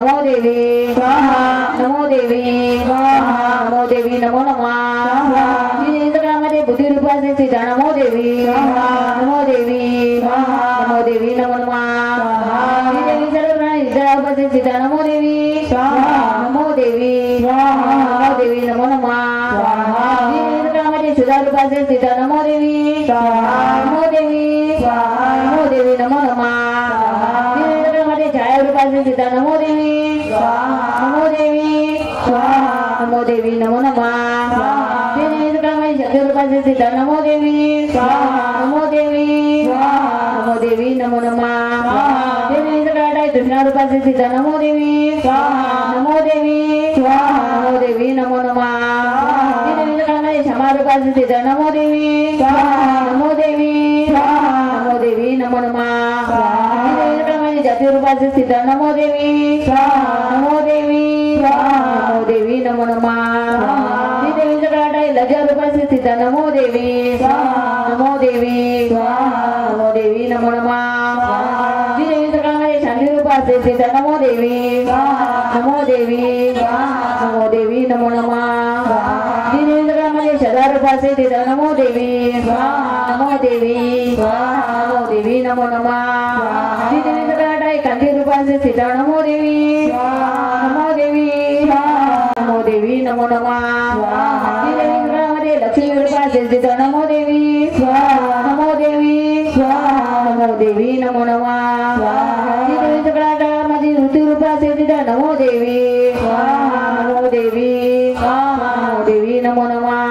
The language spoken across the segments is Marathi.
नमो देवी स्वाहा नमो देवी स्वाहा नमो देवी नमो नमः इंद्रामध्ये बुद्धी रूपाचे सीता नमो देवी स्वाहा नमो देवी स्वाहा नमो देवी नमो नमः देवी सर्व इंद्रामध्ये सीता नमो देवी स्वाहा नमो देवी स्वाहा नमो देवी नमो नमः इंद्रामध्ये सुधा रूपाचे सीता नमो देवी स्वाहा नमो देवी स्वाहा नमो देवी नमो नमः इंद्रामध्ये छाया रूपाचे सीता नमो देवी नमो देवी स्वाहा नमो देवी नमो नमः शक्ति रूपाचे सीता नमो देवी स्वाहा नमो देवी स्वाहा नमो देवी नमो नमः कृष्णा रूपाचे सीता नमो देवी स्वाहा नमो देवी स्वाहा नमो देवी नमो नमः क्षमा रूपाचे सीता नमो देवी स्वाहा नमो देवी स्वाहा नमो देवी नमो नमः जाती रूपाचे सीता नमो देवी स्वाहा नमो देवी स्वाहा नमो देवी नमो नमः देवी लज्जा रूपाचे सीता नमो देवी स्वाहा नमो देवी स्वाहा नमो देवी नमो नमः देवी शांती रूपाचे सीता नमो देवी स्वाहा नमो देवी स्वाहा नमो देवी नमो नमः देवी सदा रूपाचे सीता नमो देवी स्वाहा नमो देवी स्वाहा नमो देवी नमो नमः कांती रूपाचे सीता नमो देवी नमो देवी नमो देवी नमो नमः लक्ष्मी रूपाचे सीता नमो देवी नमो देवी नमो देवी नमो नमः माझी ऋतू रूपाचे सीता नमो देवी नमो देवी नमो देवी नमो नमः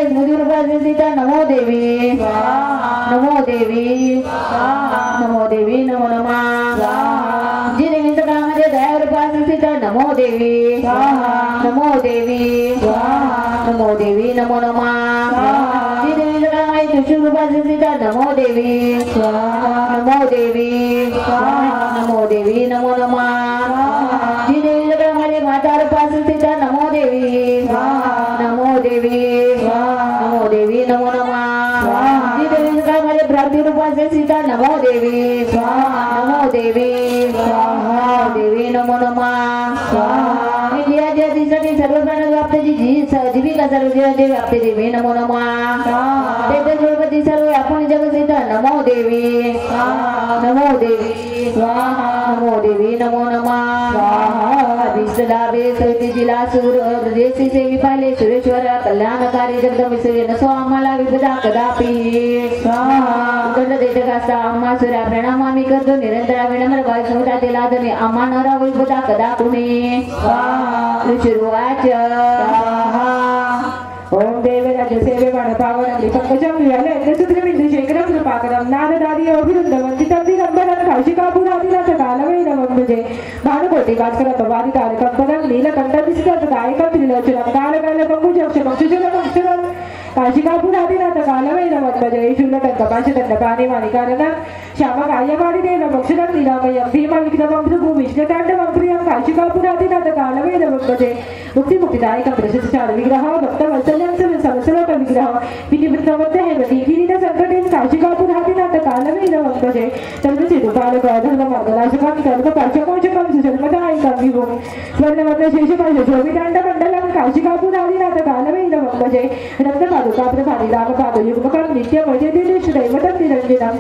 स्मृती रूपाचे सीता नमो देवी नमो देवी नमो देवी नमो नमः जी देवीच्या काळामध्ये दया रूपाचे सीता नमो देवी नमो देवी नमो देवी नमो नमः जी देवीच्या काळामध्ये कृष्ण रूपाचे सीता नमो देवी नमो देवी नमो देवी नमो नमः जी देवीच्या काळामध्ये माता रूपाचे सीता नमो देवी नमो देवी नमो देवी नमो नमः जी देवीच्या काळामध्ये ब्राह्मी रूपाचे सीता नमो देवी नमो देवी स्वाहा देवी नमो नमः इंडिया जगदीसाठी सर्व प्राणी व्याप्त जीविका सर्व जीवांचे व्याप्त देवी नमो नमः तेथे सर्वपती सर्व आपण जग सीता नमो देवी नमो देवी स्वाहा नमो देवी नमो नमः विसलावे सैती जिला सूर हृदयसी सेवी पाले सुरेश्वर कल्याणकारी जगदंबे नसो आम्हाला विपदा कदापि स्वाहा गंड देत कास्ता आम्हा सूर्या प्रणाम आम्ही करतो निरंतर विनम्र भाव समुद्रा दिला धने आम्हा नरा विपदा कदा कुणी स्वाहा शुरुवाच ओम देवराज सेवे पावन पंकजम विवाले सूत्रबिंदु शेखरम कृपाकरम नारदारी अभिरुद्ध वंदितं दिगंबरं कौशिकापुरादिनाथ कालवैरवं भानुकोटि भास्करं भवानी तारकं नीलकण्ठं दायकं त्रिलोचनं कालकालपङ्कुजक्षमक्षुषुरमक्षरं काशिकापुरादिनाथ कालवैरवं भजे शूलकङ्कपाशदण्डपाणिमानिकारणं श्यामकायवादिदेव मोक्षदं लीलामयं भीमविघ्नवं विष्णुताण्डवं प्रियं काशिकापुरादिनाथ कालवैरवं भजे मुक्तिमुक्तिदायकं प्रशस्तार विग्रह भक्तवत्सल्यं समसलोक विग्रह विनिवृत्तवत्त हेमती किरीट संकटेन काशिकापुरादिनाथ कालवैरवं भजे तन्मसिद्धपालक धर्ममार्गनाशकं कल्पपाशकोशकं सुजन्मदायकं विभुं स्वर्णवर्ण शेषपाश शोभिताण्डमण्डलं काशिकापुरादिनाथ कालवैरवं भजे रत्नपादुका प्रभारी रामपादयुग्मकं नित्यमजयदेशदैवतं निरञ्जनं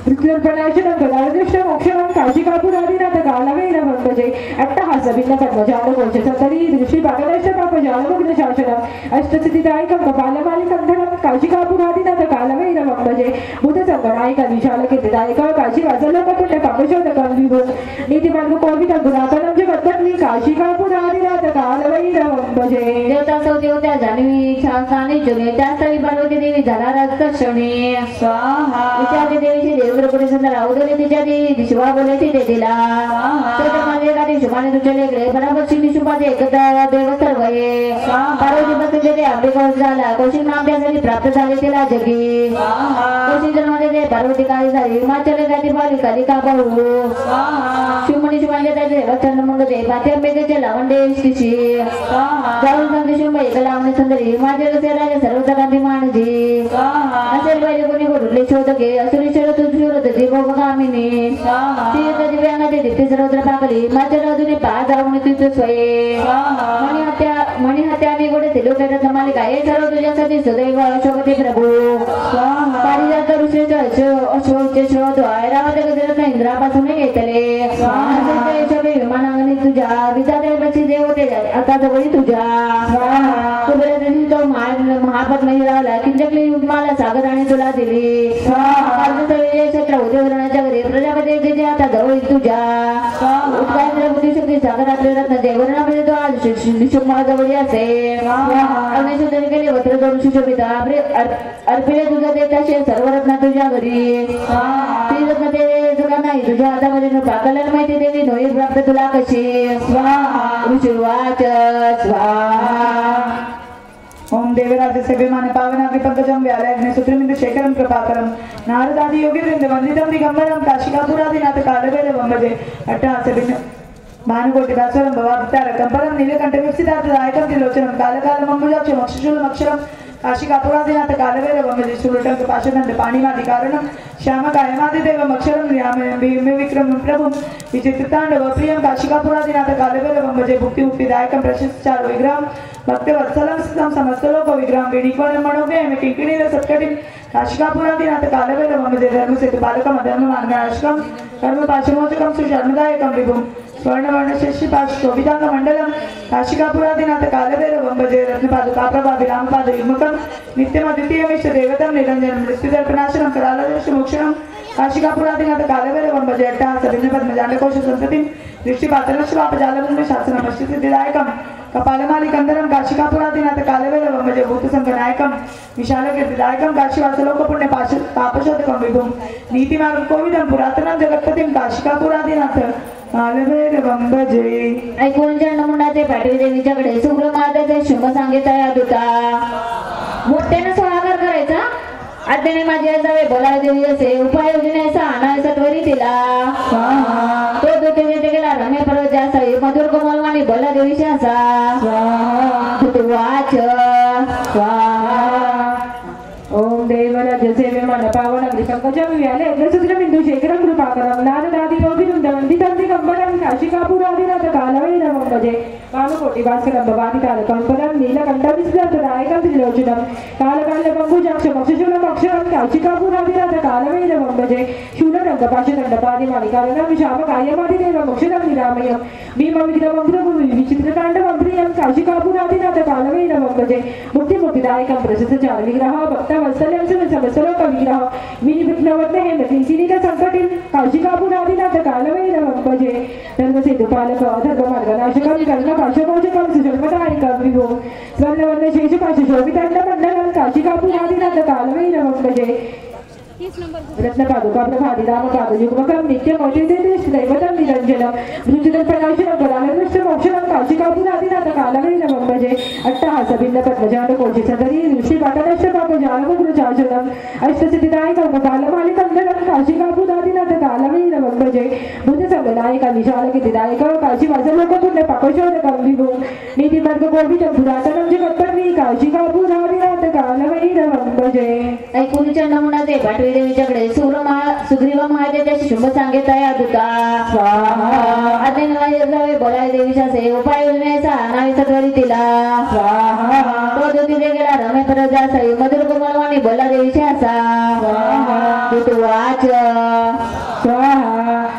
विक्लर्पणाशनं गदारदृष्टं मोक्षणं काशिकापुरादिनाथ कालवैरवं भजे अट्टहास भिन्न पद्मजालकोश सतरी दृष्टिपाटदष्टपापजालमग्न शासनम् अष्टसिद्धिदायकं कपालमालिकं धनं काशिकापुरादिनाथ कालवैरवं भजे भूतसंगणायकं विशालकीर्तिदायकं काशीवासलोकपुण्य पापशोधकं विभुं नीतिमार्गकोविदं गुणाकरं जगद्दत्नी काशिकापुरादिनाथ कालवैरवं भजे देवता सौ देवता जान्हवी शास्त्राने जुने त्या स्थळी पार्वती देवी झाला राजकर्षणी स्वाहा विचारते देवीची देवद्रपुरी सुंदर अवधूत तिच्या दिशवा बोलायची ते दिला माझे गाडी शुभाने तुझ्या इकडे बराबरची निशुभाचे एकत्र देव सर्व ये पार्वती बस तुझे ते अंबिका झाला कौशिक नाम त्यासाठी प्राप्त झाले तिला जगी कौशिक जन्माने ते पार्वती काळी झाली हिमाचल गाठी पाली कालिका बहु शिवमणी शिवाय सांगितले चंद्रमंगते पाठ्यांबेचे लावंडे शिशी जाऊन संदेशुंब एक लावणे सुंदरी माझे राजा सर्वता गांधी मानजी असेल पाहिजे कोणी गोडले शोधके असुरेश्वर तुझ दिवगामिनी दिव्यांगाचे दीप्ती सर्वत्र पाकली माझ्या राजूने पाच रावणे तुझ स्वये मणी हत्या आम्ही गोडे तिलो करत मालिका हे सर्व तुझ्यासाठी सदैव अशोकते प्रभू पारिजात ऋषीच अशोकचे शोध रावत गजरत इंद्रापासून घेतले विमानांगणी तुझ्या विधाते देवते आता जवळी तुझ्या तो महापद्म हिरावला किंचकली मला सागर आणि तुला दिली छत्र उद्योगरणाच्या घरी प्रजापती जे आता जवळ तुझ्या उत्कांद्र बुद्धिशक्ती सागरातले रत्न देवरणामध्ये तो आज निशुक जवळ असे अग्निशोधन केले वस्त्र दोन सुशोभिता अर्पिले तुझा देताशे सर्व रत्न तुझ्या घरी ती रत्न ते तुला नाही तुझ्या हातामध्ये पाकल्याला माहिती देवी नोई प्राप्त तुला कशी ऋषिवाच स्वाहा ओम देवराज सेविमान पावनाग्नि पंकजं व्यालयग्नि सुत्रमिंदु शेखरं कृपाकरं नारदादि योगी वृंद वंदितं दिगंबरं काशिकापुरादिनाथ कालभैरवं भजे अट्टहासभिन्न भानुकोटि भास्वरं भवावतारकं परं नीलकण्ठविप्सितार्थदायकं त्रिलोचनं कालकालम् अम्बुजाक्षं अक्षशूलमक्षरं काशिकापुरादिनाथ कालभैरवं भजे शूलटङ्क पाशदण्ड पाणिमादिकारणं श्यामकायमादिदेवम् अक्षरं विक्रमं प्रभुं विचित्रताण्डव प्रियं काशिकापुरादिनाथ कालभैरवं भजे भुक्तिमुक्तिदायकं प्रशस्ताचार विग्रहं भक्तवत्सलं स्थितं समस्तलोक विग्रहं वेणीकोणं मनोज्ञं किङ्किणील सत्कटिं काशिकापुरादिनाथ कालभैरवं भजे धर्मसेतुपालकं अधर्ममार्गनाशकं कर्मपाशमोचकं सुशर्मदायकं विभुं स्वर्णवर्णशशिपाशोभिताङ्गमण्डलं काशिकापुरादिनाथ कालभैरवं भजे रत्नपादुकाप्रभाभिरामपादयुग्मकं नित्यमद्वितीयमिष्टदेवतं निरञ्जनं मृत्युदर्पणाशनं करालदर्शमोक्षणं काशिकापुरादिनाथ कालभैरवं भजे अट्टहासभिन्नपद्मजाण्डकोशसन्ततिं दृष्टिपातलश्वापजालमुण्ड शासनमश्चिसिद्धिदायकं कपालमालिकन्दरं काशिकापुरादिनाथ कालभैरवं भजे भूतसङ्गनायकं विशालकीर्तिदायकं काशीवासलोकपुण्य पापशोधकं विभुं नीतिमार्गकोविदं पुरातनं जगत्पतिं काशिकापुरादिनाथ कालभैरवं भजे ऐकून चंडमुंडाचे पाठवी देवीच्याकडे सुग्रमातेचे शुभ सांगित दुता मोठ्याने स्वागत करायचा आद्याने माझी असावे बोलावे देवी असे उपाययोजनेचा अनायसा त्वरी तिला तो दुते गेला रमे पर्वत जासा मधुर कोमलवाणी बोला देवीशी असा तू वाच ओम देवराज सेविमान पावनाग्नि पंकजं व्यालयग्नि सुत्रमिंदु शेखरं कृपाकरं नारदादि योगी वृंदवन्दितं दिगंबरं काशिकापुरादिनाथ कालभैरवं भजे भानुकोटि भास्करं भवादितारकं परं नीलकण्ठविस्फुटदायकं त्रिलोचनं कालकालपङ्कुजाक्षं अक्षशूलम् अक्षरं काशिकापुरादिनाथ कालभैरवं भजे शूलटङ्कपाशदण्डपादिमालिकारणं शामकायमादिदेवम् अक्षरं निरामयं भीमविग्रहं विचित्रताण्डवं प्रियं काशिकापुरादिनाथ कालभैरवं भजे मुक्तिमुक्तिदायकं प्रशस्ताचार विग्रह भक्त वत्सल्यं समस्तलोक विग्रह विनिविघ्नवर्णेन किंचिनील संकटिं काशिकापुरादिनाथ कालभैरवं भजे धर्मसेतुपालक अधर्ममार्गनाशकं कर्णपाशमोचकं सुजन्मदायकं विभुं स्वर्णवर्णशेषपाशशोभिताण्डमण्डलं काशिकापुरादिनाथ कालभैरवं भजे रत्नपादुका प्रभादिरामपादयुग्मकं नित्यमौचित्यदैवतं निरञ्जनं भृजुदर्पणाशनं करालदृष्टमोक्षणं काशिकापुरादिनाथ कालभैरवं भजे अट्टहासभिन्नपद्मजाण्डकोशसदरी दृष्टिपाटनष्टपापजालमुद्रचाचनं अष्टसिद्धिदायकं कालमालिकन्दनं काशिकापुरादिनाथ कालभैरवं भजे भूतसङ्गनायक विशालकीर्तिदायक काशीवासलोकपुण्य पापशोधकं विभुं नीतिमार्गकोविदं पुरातनं जगत्पत्नी काशिकापुरादिनाथ कालभैरवं भजे ऐकून चंडमुंडाचे पाठवी देवीच्याकडे सुग्रीव महाराजाची शुभ सांगित दुता आद्याने माझी असावे बोलावे देवीच्या से उपाययोजनेचा अनायसा त्वरी तिला तो दुतीने गेला रमे परत जासा मधुर कोमलवाणी बोला देवीची असा तू वाच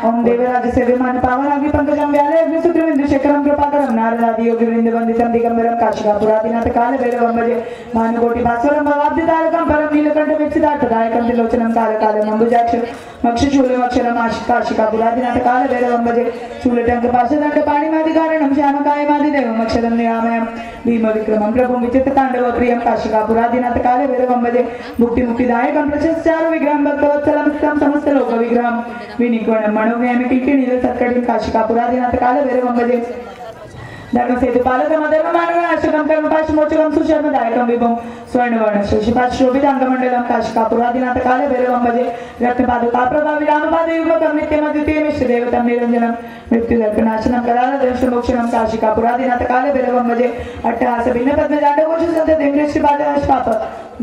ओम देवराज सेविमान पावनाग्नि पंकजं व्यालयग्नि सुत्रमिंदु शेखरं कृपाकरं नारदादि योगी वृंद वन्दितं दिगंबरं काशिकापुरादिनाथ कालभैरवं भजे भानुकोटि भास्वरं भवाब्धितारकं परं नीलकण्ठविप्सितार्थदायकं त्रिलोचनं कालकालम् अम्बुजाक्षं अक्षशूलमक्षरं काशिकापुरादिनाथ कालभैरवं भजे शूलटङ्कपाशदण्ड पाणिमादिकारणं श्यामकायमादिदेवम् अक्षरं निरामयं भीमविक्रमं प्रभुं विचित्रताण्डव प्रियं काशिकापुरादिनाथ कालभैरवं भजे भुक्तिमुक्तिदायकं प्रशस्ताचार विग्रहं भक्तवत्सलं स्थितं समस्तलोक विग्रहं विनिकोणं मनोज्ञं किङ्किणील सत्कटिं काशिकापुरादिनाथ कालभैरवं भजे धर्मसेतु पालकम धर्ममार्गनाशकम कर्मपाशमोचकम सुशर्मदायकम विभुम स्वर्णवर्ण शोभितांगमंडलम काशिकापुरादिनाथ काले भैरवम भजे रत्नपादुका प्रभावी रामपाद युग्मकम नित्यम द्वितीयम इष्टदेवतम निरंजनम मृत्युदर्पनाशनम करालदंशमोक्षणम काशिकापुरादिनाथ काले भैरवम भजे अट्टहास भिन्न पद्मजांडकोश सत्यदेन्द्रेष्टिपादश्पाप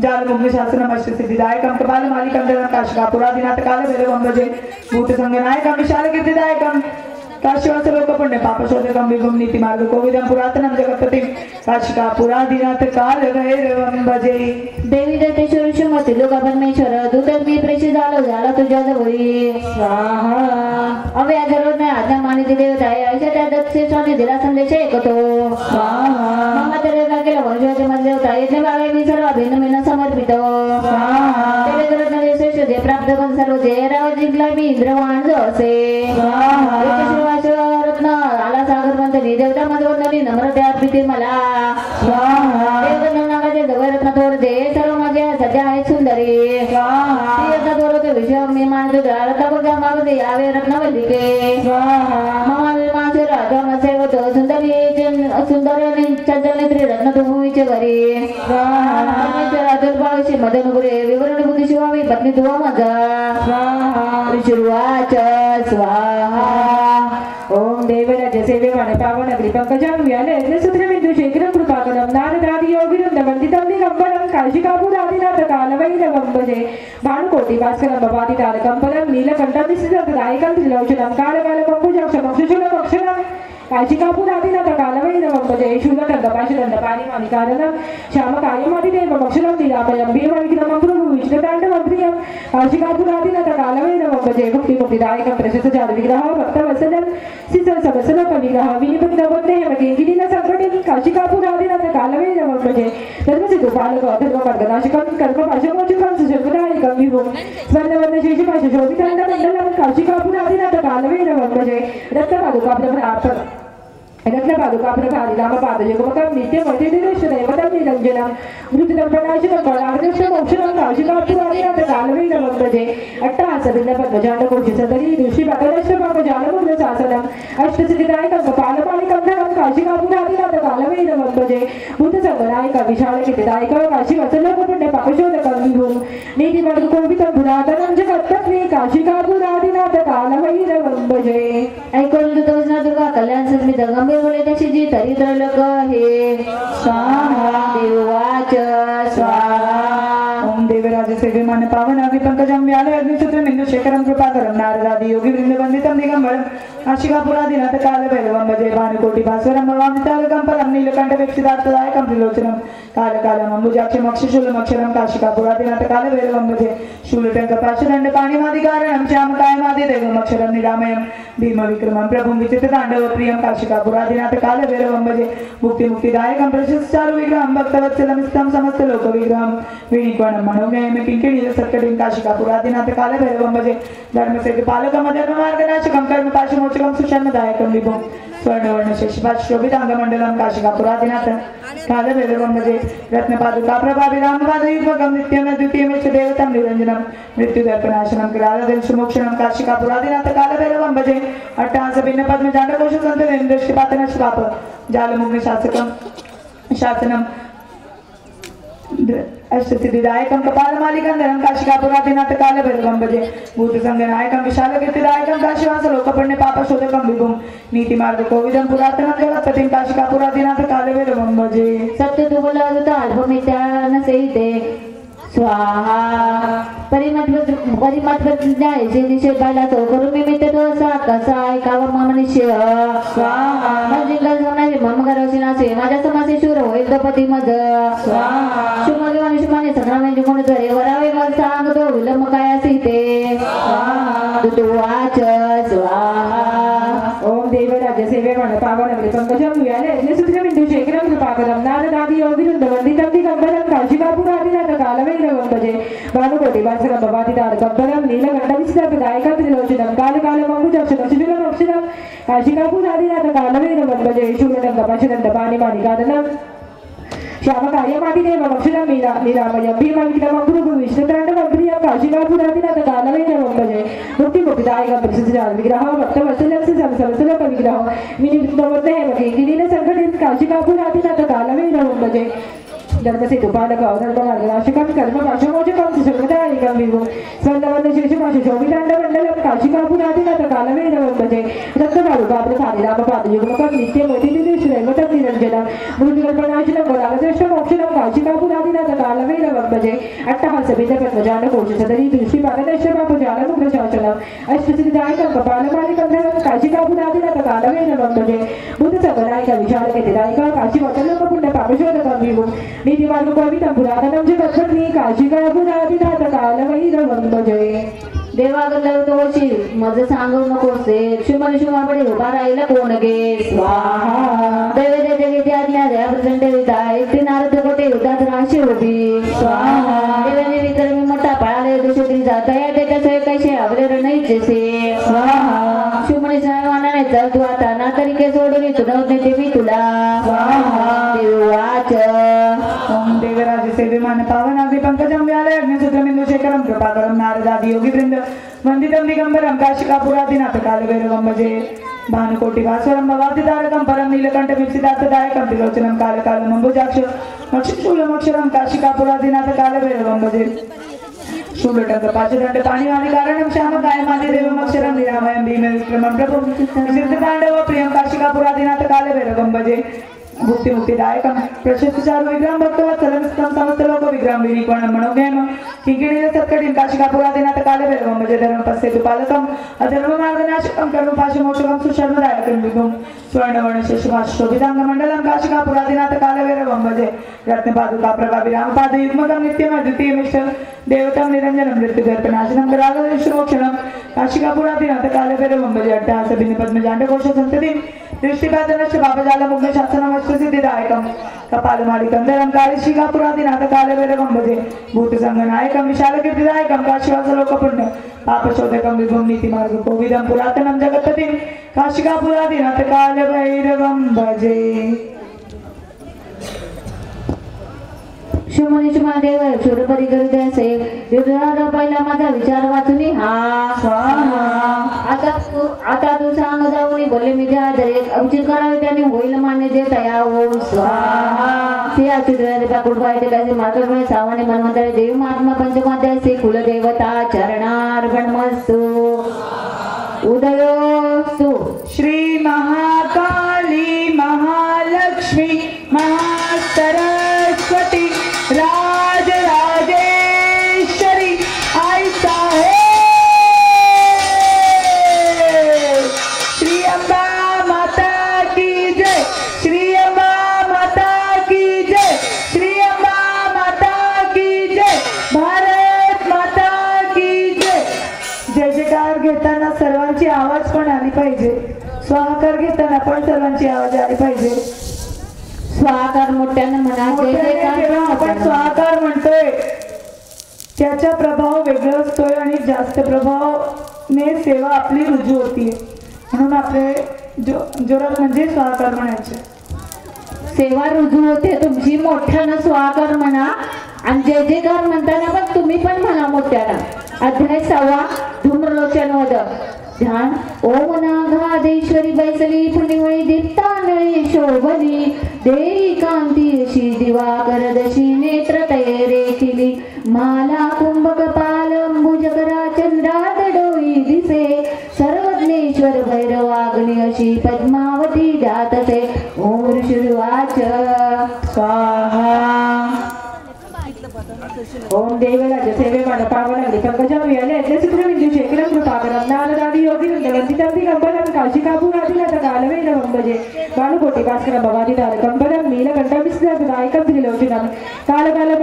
जालमुग्न शासनम अष्टसिद्धिदायकम कपालमालिकम धर्म काशिकापुरादिनाथ काले भैरवम भजे भूतसंगनायकम विशालकीर्तिदायकम काशीवासलोकपुण्य पापशोधकम विभुम नीतिमार्ग कोविदम पुरातनम जगत्पतिं काशिकापुरादिनाथ कालभैरवं भजे. देवी दत्तेश्वर श्रीमती लोका परमेश्वर दूतच मी प्रेषित झाला तुझ्या जवळी स्वाहा. अव्या जरूर आज्ञा मानिती देवता आहे अशा त्या दत्तेश्वराने दिला संदेश ऐकतो स्वाहा. मग तरी का केलं वंशाचे मध्ये देवता येथे बाळे मी सर्व भिन्न भिन्न समर्पित स्वाहा. तेरे जरूर श्रेष्ठ जे प्राप्त करून सर्व जय राव जिंकला मी इंद्रवाण जो असे स्वाहा. रत्न आला सागर मंथनी देवता मधवंदनी नम्रते अर्पिते मला स्वाहा. देवता नागाचे जवळ रत्न थोर दे सर्व माझे सध्या आहे सुंदरी स्वाहा. रत्न थोर ते विषय मी मानतो रत्नापूरच्या मागते यावे रत्नवल्लिके स्वाहा. ममा विमाचे राजा मसे होतो सुंदरी सुंदर चंचल नेत्री रत्नभूमीचे घरी स्वाहा. परमेश्वर दुर्भावशी मदनुपुरे विवरण बुद्धी शिवावी पत्नी तुवा माझा स्वाहा. ऋषिर्वाच स्वाहा. ओम देवराज सेवे वाणे पावन अग्नि पंकजं व्याले यज्ञसूत्र बिंदु शेखरं कृपाकरं नारदादि योगिवृंद वंदितं दिगंबरं काशिकापुरादिनाथ कालभैरवं भजे भानुकोटि भास्करं भवादि तारकं पदं नीलकण्ठं निशितदायकं त्रिलोचनं कालकालकम्बुजाक्षं अक्षशूलमक्षरं काशिकापुरादिनाथ कालभैरवं भजे शूलदण्ड पाशदण्ड पाणिमानिकारणं श्यामकायमादिदेवं अक्षरं निरामयं भीमविघ्नं प्रभु विष्णुताण्डवं प्रियं काशिकापुरादिनाथ कालभैरवं भजे मुक्तिमुक्तिदायकं प्रशस्तजाल विग्रहं भक्तवत्सलं सिसल समसलोक विग्रह विनिपतिनवन्ते हेमकेङ्गिनीन संकटिं काशिकापुरादिनाथ कालभैरवं भजे धर्मसिद्धो पालक धर्ममार्गनाशकं कर्मपाशमोचकं सुशर्मदायकं विभुं स्वर्णवर्णशेषपाशशोभिताण्डमण्डलं काशिकापुरादिनाथ कालभैरवं भजे रत्नपादुका प्रभारी रामपादयुगमकं नित्यमतिदिनेश्वरैवतं निरञ्जनं मृत्युदर्पणाशनं कलार्दृष्टमोक्षणं काशिकापुरादिनाथ कालभैरवं भजे अट्टहासभिन्नपद्मजालकोशसदरी दृष्टिपाकलश्चपाकजालमुद्रशासनम् अष्टसिद्धिदायकं कपालपालिकं धनं काशिकापुरादिनाथ कालभैरवं भजे भूतसंगनायकं विशालकीर्तिदायकं काशीवसलोकपुण्य पापशोधकं विभुं नीतिमार्गकोविदं पुरातनं जगत्पत्नी काशिकापुरादिनाथ कालभैरवं भजे. ऐकून तुझं दुर्गा कल्याण समित गंभीर बोले त्याची जी तरी त्रैलोक आहे स्वाहा. देवाच स्वाहा. ओम देवराज सेव्यमान पावन पंकजं व्याले अग्निसूत्र बिंदु शेखरं कृपाकरं नारदादि योगिवृंद वंदितं दिगंबरं काशिकापुरादिनाथ कालभैरवं भजे भानुकोटि भास्करं भवामि तारकं पदं नीलकण्ठ वीक्षितार्थदायकं त्रिलोचनं कालकालम् अम्बुजाक्षम् अक्षशूलमक्षरं काशिकापुरादिनाथ कालभैरवं भजे शूलटङ्क पाशदण्ड पाणिमादिकारणं श्यामकायमादिदेवम् अक्षरं निरामयं भीमविक्रमं प्रभुं विचित्रताण्डवप्रियं काशिकापुरादिनाथ कालभैरवं भजे मुक्तिमुक्तिदायकं प्रशस्तचारु विग्रहं भक्तवत्सलं स्तं समस्तलोकविग्रहं विनिक्वणं मनोज्ञयं किङ्किणीय सत्कटिं काशिकापुरादिनाथ कालभैरवं भजे धर्मसेतु पालकं धर्ममार्गनाशकं कर्मपाशमोचकं सुशर्मदायकं विभुं स्वर्णवर्ण शोभितांगमण्डलं काशिकापुरादिनाथ कालभैरवं भजे रत्नपादुका प्रभावी रामपादयुग्मकं नित्यं द्वितीयम् इष्टदेवतं निरञ्जनं मृत्युदर्पनाशनं करालदंशमोक्षणं काशिकापुरादिनाथ कालभैरवं भजे अट्टहास भिन्न पद्मजांडकोश दृष्टिपातनश्वाप जालमुग्न शासनम् अष्टसिद्धिदायकं कपालमालिकं धनं काशिकापुरादिनाथ कालभैरवं भजे भूतसंगनायकं विशालकीर्तिदायकं काशीवासलोकपुण्य पापशोधकं विभुं नीतिमार्गकोविदं पुरातनं जगत्पतिं काशिकापुरादिनाथ कालभैरवं भजे. सत्य तू बोला होता अल्पमित्यान सेहिते स्वाहा. परिमत्वज्ञायचे निषेध पाहिला तो करून मी मित्र तो असा कसा ऐकावा मनुष्य स्वाहा. जिंकल सोनाचे मम करवशी नासे माझ्या समासे शूर होईल गपती मज स्वाहा. शुमगे मनुष्यमाने संग्रामांचे कोण जरे वरावे मग सांगतो विलंब काय असिते स्वाहा. दुवाच स्वाहा. ओम देवराज सेवे वाणे पावन अग्नि पंकजं व्याले यज्ञसूत्र बिंदु शेखरं कृपाकरं नारदादि योगिवृंद वंदितं दिगंबरं काशिकापुरादिनाथ कालभैरवं भजे भानुकोटि भास्करं भवादि तारकं पदं नीलकण्ठं निशितदायकं त्रिलोचनं कालकालमम्बुजाक्षं अक्षशूलमक्षरं काशिकापुरादिनाथ कालभैरवं भजे शूलदण्ड पाशदण्ड पाणिमानिकारणं श्यामकार्यमादिदेव अक्षरं निरामयं भीमविक्रमं गुरुविष्णुताण्डवप्रियं काशिकापुरादिनाथ कालभैरवं भजे मुक्तिमुक्तिदायकं प्रसिद्धं विग्रहं भक्तवत्सलं सरसलोकविग्रहं विनिर्मुक्तवत्तहेमके गिरिलसङ्कटिं काशिकापुरादिनाथ कालभैरवं भजे धर्मसेतुपालकं धर्ममार्गनाशकं कर्मपाशमोचकं सुसर्वदायकं विभुं स्वर्णवर्णशेषपाशशोभिताण्डमण्डलं काशिकापुरादिनाथ कालभैरवं भजे रक्तपादुकाप्रसादिरामपादयुग्मकं नित्यमोतिनिधिश्रेमतं निरञ्जनं मृदुकल्पनाशनं वरागदृष्टमोक्षणं काशिकापुरादिनाथ कालभैरवं भजे अट्टहासभिदपद्मजालकोशसदरी दृष्टिपाददर्शपापजालमुग्रशासनम् अष्टसिद्धिदायकं कपालमालिकं धनं काशिकापुरादिनाथ कालभैरवं भजे बुद्धसकलायिका विशालकेतिदायिका काशीवचलोकपुण्यपापशोधकं विभुं नीतिमार्गकोविदं पुरातनं जगत्पत्नी काशिकापुरादिनाथ कालभैरवं भजे देवागंधर्वतोषी मज सांगू नकोस शुमन शुमापडे उभा राहिला कोण गे स्वाहा दैवते जगेची आज्ञा द्या प्रचंड विदाय एकटी नारद कोटे युद्धात राशी उभी स्वाहा देवाने विक्रमी मोठा पळाले दुसरी जाता या त्याच्या सोय कैसे आवलेर नाही जसे स्वाहा शुमन श्रावणाने चल तू आता ना तरीके सोडून तुडवत नेते मी तुला स्वाहा देवाच ओम देवराज सेविमान पावन अग्नि पंकजं व्यालय अग्निसूत्रमिंदु शेखरं कृपाकरं नारदादि योगी वृंद वंदितं दिगंबरं काशिकापुरादिनाथ कालभैरवं भजे भानुकोटि भास्वरं भवाब्धितारकं परं नीलकण्ठ विप्सितार्थदायकं त्रिलोचनं कालकालं अम्बुजाक्ष मक्षशूलमक्षरं काशिकापुरादिनाथ कालभैरवं भजे शूलटंक पाशदंड पाणिवादिकारणं श्यामकायमादिदेवम् अक्षरं निरामयं भीमविक्रमं प्रभुं सिद्धताण्डव प्रियं काशिकापुरादिनाथ कालभैरवं भजे भुक्ति मुक्तिदायकं प्रशस्तिचारु विग्रहं भक्तवत्सलं समस्तलोक विग्रहं विरीकोणं मनोज्ञं किङ्किणीय सत्कटिं काशिकापुरादिनाथ कालभैरवं भजे धर्मपस्येतुपालकम् अधर्ममार्गनाशकं कर्मपाशमोक्षकं सुशर्मदायकं विभुं स्वर्णवर्णशेषपाशशोभिताङ्गमण्डलं काशिकापुरादिनाथ कालभैरवं भजे रत्नपादुकाप्रभाविरामपादयुग्मकं नित्यमद्वितीयमिष्टं देवतं निरञ्जनं मृत्युदर्पनाशनं करागदृष्टमोक्षणं काशिकापुरादिनाथ कालभैरवं भजे अट्टहासभिन्नपद्मजाण्डकोशसन्ततिं दृष्टिपातनश्च पापजालमुग्धशासनमष्टसिद्धिदायकं कपालमालिकं धरं काशिकापुरादिनाथ कालभैरवं भजे भूतसङ्गनायकं विशालकीर्तिदायकं काशीवासलोकपुण्य पापशोधकं विभुं नीतिमार्गकोविदं पुरातनं जगत्पतिं काशिकापुरादिनाथ कालभैरवं भजे शुमनीच महादेव शूरपरी करू द्या से युद्धाला पहिला माझा विचार वाचून हा स्वाहा आता तू सांग जाऊन बोलले मी द्या दरेक अवचित करावे त्याने होईल मान्य जे तया ओम स्वाहा ते अच्युतराजे पाकुड पायते काजे मार्गमय सावणे मनवंतरे देव महात्मा पंचमाध्याय से कुलदेवता चरणार्पणमस्तु उदयोस्तु श्री महाकाली महालक्ष्मी महासरस्वती राजराजेश्वरी आई साहेब श्री अम्बा माता की जय श्री अम्बा माता की जय श्री अम्बा माता की जय भारत माता की जय जय जयकार घेताना सर्वांची आवाज पण आली पाहिजे स्वाहाकार घेताना पण सर्वांची आवाज आली पाहिजे स्वाहाकार मोठ्याने म्हणा जय जयकार आपण स्वाहाकार म्हणतोय त्याचा प्रभाव वेगळा असतोय आणि जास्त प्रभावने सेवा आपली रुजू होती म्हणून आपले जोरात म्हणजे स्वाहाकार म्हणायचे सेवा रुजू होते तुमची मोठ्यानं स्वाहाकार म्हणा आणि जय जयकार म्हणताना पण तुम्ही पण म्हणा मोठ्यानं अध्याय 6 धूम्रलोचन ध्यान ओम नागाधेश्वरी बैसली पुण्यमयी दीप्तानळी शोभली देई कांती अशी दिवाकर दशी नेत्र तये रेखिली माला कुंभक पाल अंबुजकरा चंद्रात डोई दिसे सर्वज्ञेश्वर भैरवाग्नि अशी पद्मावती जातसे ओम ऋषिर्वाच स्वाहा ओम देवराज सेवेमान पावन अग्नि पंकजं व्यालय अग्निसूत्रमिंदु शेखरं कृपाकरं नारदादि योगी वृन्दवन्दितं दिगंबरं काशिकापुरादिनाथ कालभैरवं भजे भानुकोटि भास्करं भवादितारकं परं नीलकण्ठं विस्मयप्रदायकं त्रिलोचनं कालकालं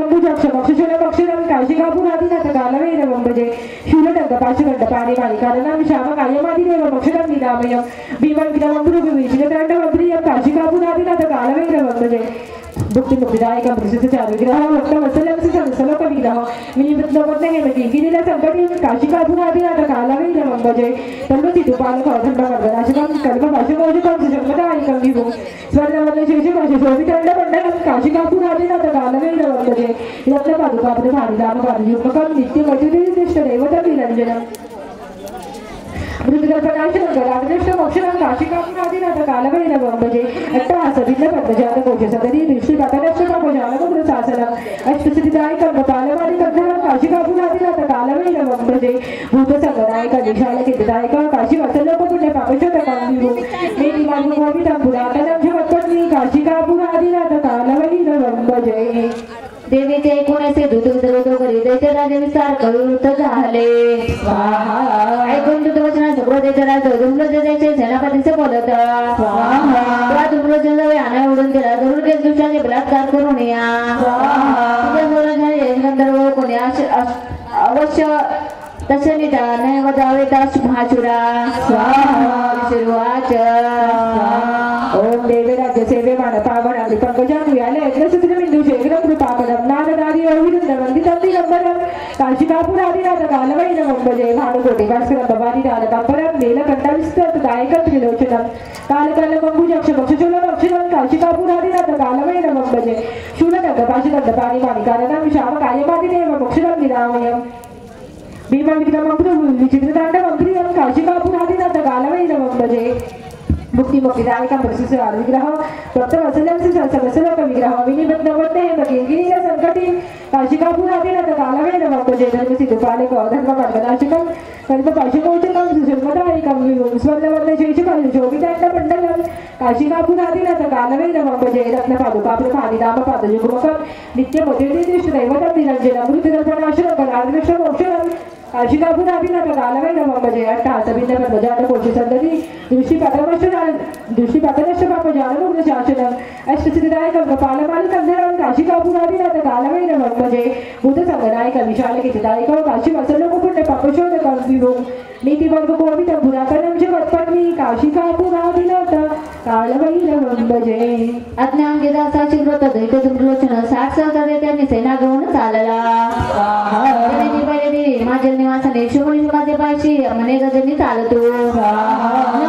मक्षशूलमक्षरं काशिकापुरादिनाथ कालभैरवं भजे शूलटङ्क पाशदण्ड पाणिपाणिकारणं श्यामकायमादिदेवम् अक्षरं निरामयं भीमविक्रमं गुरुविष्णुताण्डवं प्रियं काशिकापुरादिनाथ कालभैरवं भजे भुक्ति मुक्तिदायकं प्रसिद्धचारु विग्रहं वक्तवत्सलं वसलोक विग्रह विनिबद्धवत हे मती गिरीला संकटी काशिकापुरादिनाथ कालवैरवं भजे तन्मसितुपालक धर्मवर्धनाशकं कल्पभाषमोजकं सुजन्मदायकं विभुं स्वर्णवर्णे शेषभाषे शोभितण्डमण्डलं काशिकापुरादिनाथ कालवैरवं भजे रत्नपादुकापदधारिदामपादयुग्मकं नित्यमच्युतिष्ठदैवतमिरञ्जनम् मृदुकल्पनाशनकराग्निष्टमोक्षणं काशिकापुरादिनाथ कालवैरवं भजे अट्टहासभिन्नपद्मजातकोशसदरी दृष्टिपतनश्चमपजालमृतशासनम् अष्टसिद्धिदायकं कपालवादिकद्धनं काशिकापुरादिनाथ कालवैरवं भजे भूतसङ्गदायक विशालकीर्तिदायक काशीवत्सलोकपुण्यपापशोधकं विभुं मेदिमार्गोपितं पुरातनं जगत्पत्नी काशिकापुरादिनाथ कालवैरवं भजे देवीचे 19 दूत करी दैत्य राजे विस्तार करूत झाले स्वाहा ऐकून दूत वचना सगळं दैत्य राजे दुर्लजचे सेनापतीचे बोलत स्वाहा दुर्लजन जावे आना उडून गेला दुर्लज दुष्टाचे बलात्कार करून या स्वाहा गंधर्व कोणी अवश्य तसे निदान वदावे दास महाचुरा स्वाहा शिरवाच ओम देवे राज्य सेवे मान पावन आदि पंकजं व्याले अग्रसूत्र बिंदु शेखरं कृपाकरं नारदादि अविरुद्ध वंदितं दिगंबरं काशिकापुरादिनाथ कालवैरवं भजे भानुकोटि भास्करं भवानी दानकाम्बरं नीलकण्ठविस्तृत दायकं त्रिलोचनं कालकालमम्बुजक्ष पक्षचूलं अक्षरं काशिकापुरादिनाथ कालवैरवं भजे शूलदग्ध पाशदग्ध पाणिपाणिकारणं श्यामकायमादिदेव मोक्षदं निरामयम् भीमविक्रमं प्रभुं विचित्रताण्डवं प्रियं काशिकापुरादिनाथ कालवैरवं भजे मुक्तिमुक्तिदायकं प्रसिद्ध विग्रह भक्तवत्सलं समस्तलोक विग्रह विनिबद्धवते गिरीला संकटी काशिकापुरादिनाथ कालवैरवं भजे धर्मसितुपालक धर्मवर्धनाशकं कल्पपाशमोचकं सुजन्मदायकं विभुं स्वर्णवर्णे शेषभाषे शोभितण्डमण्डलं काशिकापुरादिनाथ कालवैरवं भजे रत्नपादुकापदधारिदामपादयुग्मकं नित्यमच्युतिष्ठदैवतं निरञ्जनं मृत्युदर्पणाशनं कलाग्निष्टमोक्षणं काशिकापुरादिनाथ कालवैरवं भजे अट्टहासभिन्नपद्मजातकोशसन्दति दृष्टिपतनश्चपापजालमुग्धशासनम् अष्टसिद्धिदायकं कपालमालिकन्धरं काशिकापुरादिनाथ कालवैरवं भजे भूतसङ्गदायक विशालकीर्तिदायकं काशीवत्सलोकपुण्यपापशोधकं विभुं नीतिवर्गकोविदं पुरातनं जगत्पत्नी काशिकापुरादिनाथ कालवैरवं भजे अज्ञानदासाची व्रत दैत्य दुर्लोचन 60 सहस्र त्यांनी सेना घेऊन चालला हिमाचल निवासाने शिवलिंगाचे पायशी मने गजनी चालतो